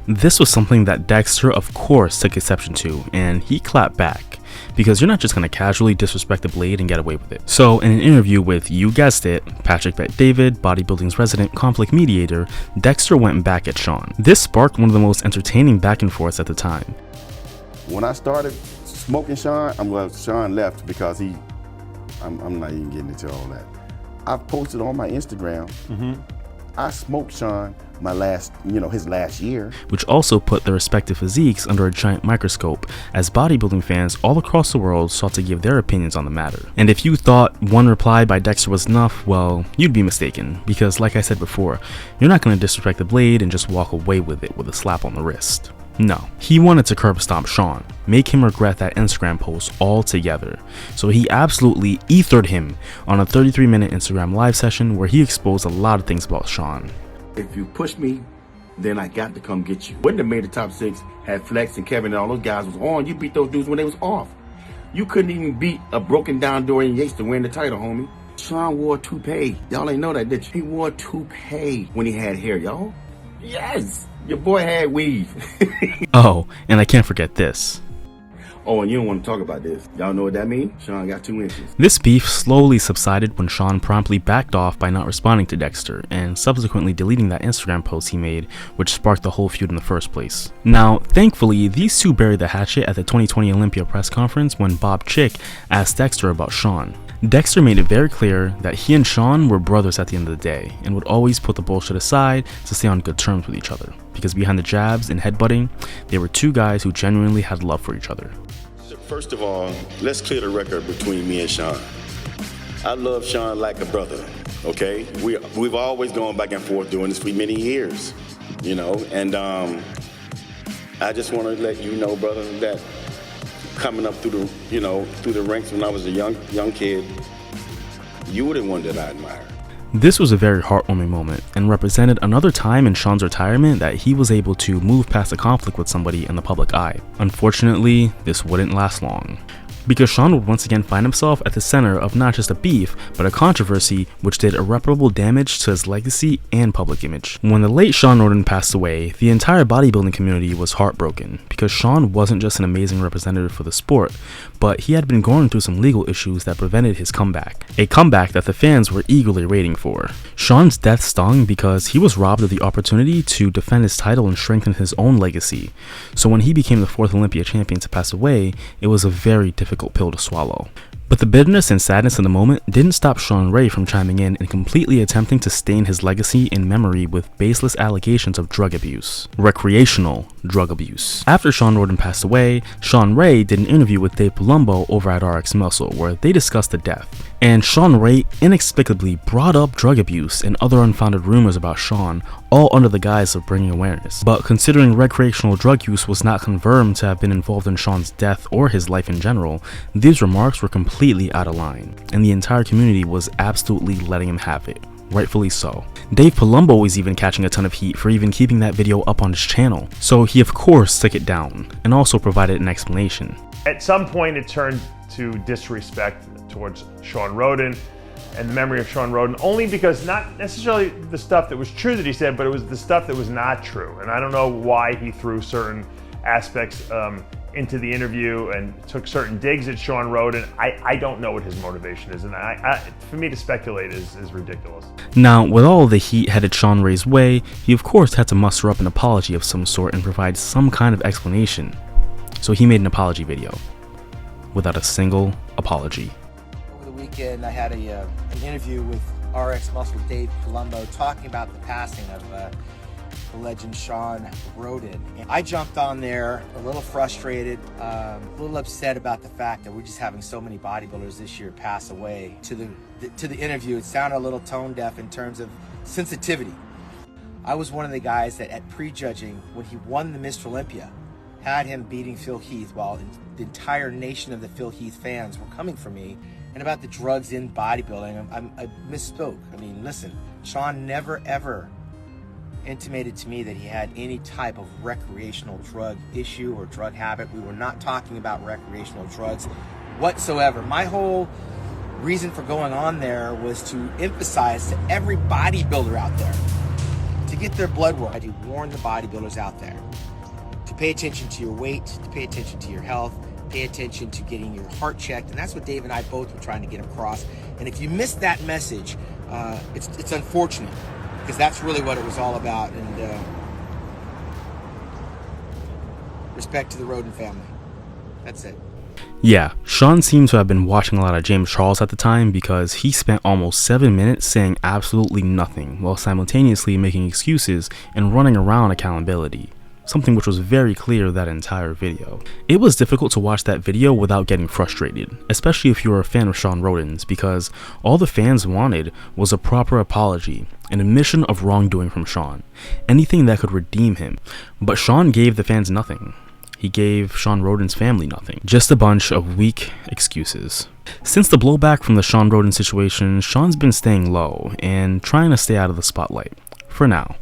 This was something that Dexter of course took exception to, and he clapped back. because you're not just going to casually disrespect the blade and get away with it. So in an interview with, you guessed it, Patrick Bet-David, Bodybuilding's resident conflict mediator, Dexter went back at Shawn. This sparked one of the most entertaining back and forths at the time. When I started smoking Shawn, Shawn left because I'm not even getting into all that. I've posted on my Instagram, I smoked Shawn his last year. Which also put their respective physiques under a giant microscope as bodybuilding fans all across the world sought to give their opinions on the matter. And if you thought one reply by Dexter was enough, well, you'd be mistaken, because like I said before, you're not going to disrespect the blade and just walk away with it with a slap on the wrist. No, he wanted to curb stomp Shawn, make him regret that Instagram post altogether. So he absolutely ethered him on a 33-minute Instagram live session where he exposed a lot of things about Shawn. If you push me, then I got to come get you. Wouldn't have made the top 6, had Flex and Kevin and all those guys was on. You beat those dudes when they was off. You couldn't even beat a broken down Dorian Yates to win the title, homie. Shawn wore a toupee. Y'all ain't know that, did you? He wore a toupee when he had hair, y'all. Yes, your boy had weave. Oh, and I can't forget this. Oh, and you don't want to talk about this. Y'all know what that means? Shawn got 2 inches. This beef slowly subsided when Shawn promptly backed off by not responding to Dexter and subsequently deleting that Instagram post he made, which sparked the whole feud in the first place. Now, thankfully, these two buried the hatchet at the 2020 Olympia press conference when Bob Chick asked Dexter about Shawn. Dexter made it very clear that he and Shawn were brothers at the end of the day and would always put the bullshit aside to stay on good terms with each other, because behind the jabs and headbutting, they were two guys who genuinely had love for each other. First of all, let's clear the record between me and Shawn. I love Shawn like a brother, okay? We've always gone back and forth doing this for many years, and I just want to let you know, brother, that coming up through the ranks when I was a young kid, you were the one that I admired. This was a very heartwarming moment and represented another time in Shawn's retirement that he was able to move past a conflict with somebody in the public eye. Unfortunately, this wouldn't last long, because Shawn would once again find himself at the center of not just a beef, but a controversy which did irreparable damage to his legacy and public image. When the late Shawn Rhoden passed away, the entire bodybuilding community was heartbroken, because Shawn wasn't just an amazing representative for the sport, but he had been going through some legal issues that prevented his comeback. A comeback that the fans were eagerly waiting for. Shawn's death stung because he was robbed of the opportunity to defend his title and strengthen his own legacy. So when he became the 4th Olympia champion to pass away, it was a very difficult pill to swallow. But the bitterness and sadness in the moment didn't stop Shawn Ray from chiming in and completely attempting to stain his legacy in memory with baseless allegations of drug abuse. Recreational drug abuse. After Shawn Rhoden passed away, Shawn Ray did an interview with Dave Palumbo over at RX Muscle where they discussed the death. And Shawn Ray inexplicably brought up drug abuse and other unfounded rumors about Shawn, all under the guise of bringing awareness. But considering recreational drug use was not confirmed to have been involved in Shawn's death or his life in general, these remarks were completely out of line, and the entire community was absolutely letting him have it. Rightfully so. Dave Palumbo was even catching a ton of heat for even keeping that video up on his channel, so he of course took it down, and also provided an explanation. At some point it turned to disrespect towards Shawn Rhoden and the memory of Shawn Rhoden, only because not necessarily the stuff that was true that he said, but it was the stuff that was not true. And I don't know why he threw certain aspects into the interview and took certain digs at Shawn Rhoden. I don't know what his motivation is, and for me to speculate is ridiculous. Now, with all the heat headed Shawn Ray's way, he of course had to muster up an apology of some sort and provide some kind of explanation. So he made an apology video, without a single apology. Over the weekend, I had an interview with RX Muscle Dave Palumbo talking about the passing of the legend Shawn Rhoden. And I jumped on there a little frustrated, a little upset about the fact that we're just having so many bodybuilders this year pass away. To the interview, it sounded a little tone deaf in terms of sensitivity. I was one of the guys that at prejudging, when he won the Mr. Olympia, had him beating Phil Heath while the entire nation of the Phil Heath fans were coming for me. And about the drugs in bodybuilding, I misspoke. I mean, listen, Shawn never ever intimated to me that he had any type of recreational drug issue or drug habit. We were not talking about recreational drugs whatsoever. My whole reason for going on there was to emphasize to every bodybuilder out there to get their blood work. I do warn the bodybuilders out there to pay attention to your weight, to pay attention to your health, pay attention to getting your heart checked, and that's what Dave and I both were trying to get across. And if you missed that message, it's unfortunate, because that's really what it was all about. And respect to the Roden family. That's it. Yeah, Shawn seemed to have been watching a lot of James Charles at the time, because he spent almost 7 minutes saying absolutely nothing while simultaneously making excuses and running around accountability, something which was very clear that entire video. It was difficult to watch that video without getting frustrated, especially if you were a fan of Shawn Rhoden's, because all the fans wanted was a proper apology, an admission of wrongdoing from Shawn, anything that could redeem him. But Shawn gave the fans nothing. He gave Shawn Rhoden's family nothing, just a bunch of weak excuses. Since the blowback from the Shawn Rhoden situation, Shawn's been staying low and trying to stay out of the spotlight, for now.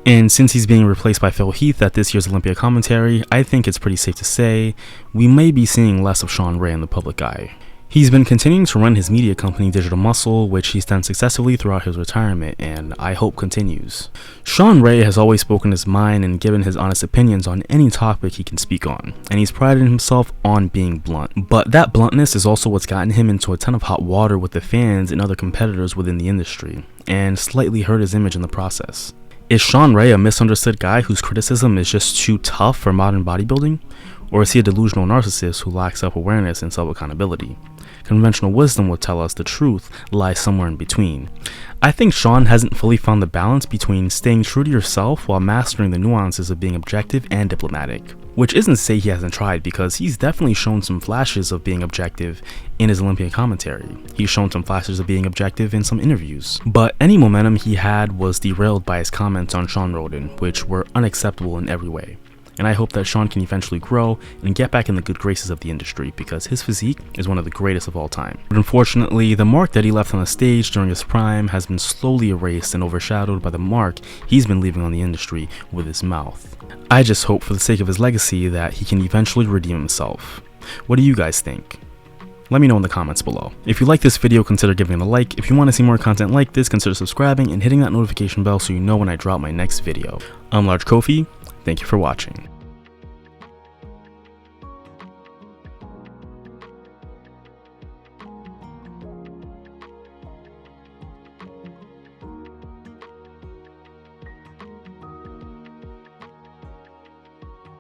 And since he's being replaced by Phil Heath at this year's Olympia commentary, I think it's pretty safe to say we may be seeing less of Shawn Ray in the public eye. He's been continuing to run his media company Digital Muscle, which he's done successfully throughout his retirement, and I hope continues. Shawn Ray has always spoken his mind and given his honest opinions on any topic he can speak on, and he's prided himself on being blunt. But that bluntness is also what's gotten him into a ton of hot water with the fans and other competitors within the industry, and slightly hurt his image in the process. Is Shawn Ray a misunderstood guy whose criticism is just too tough for modern bodybuilding? Or is he a delusional narcissist who lacks self-awareness and self-accountability? Conventional wisdom would tell us the truth lies somewhere in between. I think Shawn hasn't fully found the balance between staying true to yourself while mastering the nuances of being objective and diplomatic. Which isn't to say he hasn't tried, because he's definitely shown some flashes of being objective in his Olympia commentary. He's shown some flashes of being objective in some interviews. But any momentum he had was derailed by his comments on Shawn Rhoden, which were unacceptable in every way. And I hope that Shawn can eventually grow and get back in the good graces of the industry, because his physique is one of the greatest of all time. But unfortunately, the mark that he left on the stage during his prime has been slowly erased and overshadowed by the mark he's been leaving on the industry with his mouth. I just hope, for the sake of his legacy, that he can eventually redeem himself. What do you guys think? Let me know in the comments below. If you like this video, consider giving it a like. If you want to see more content like this, consider subscribing and hitting that notification bell so you know when I drop my next video. I'm Large Kofi. Thank you for watching.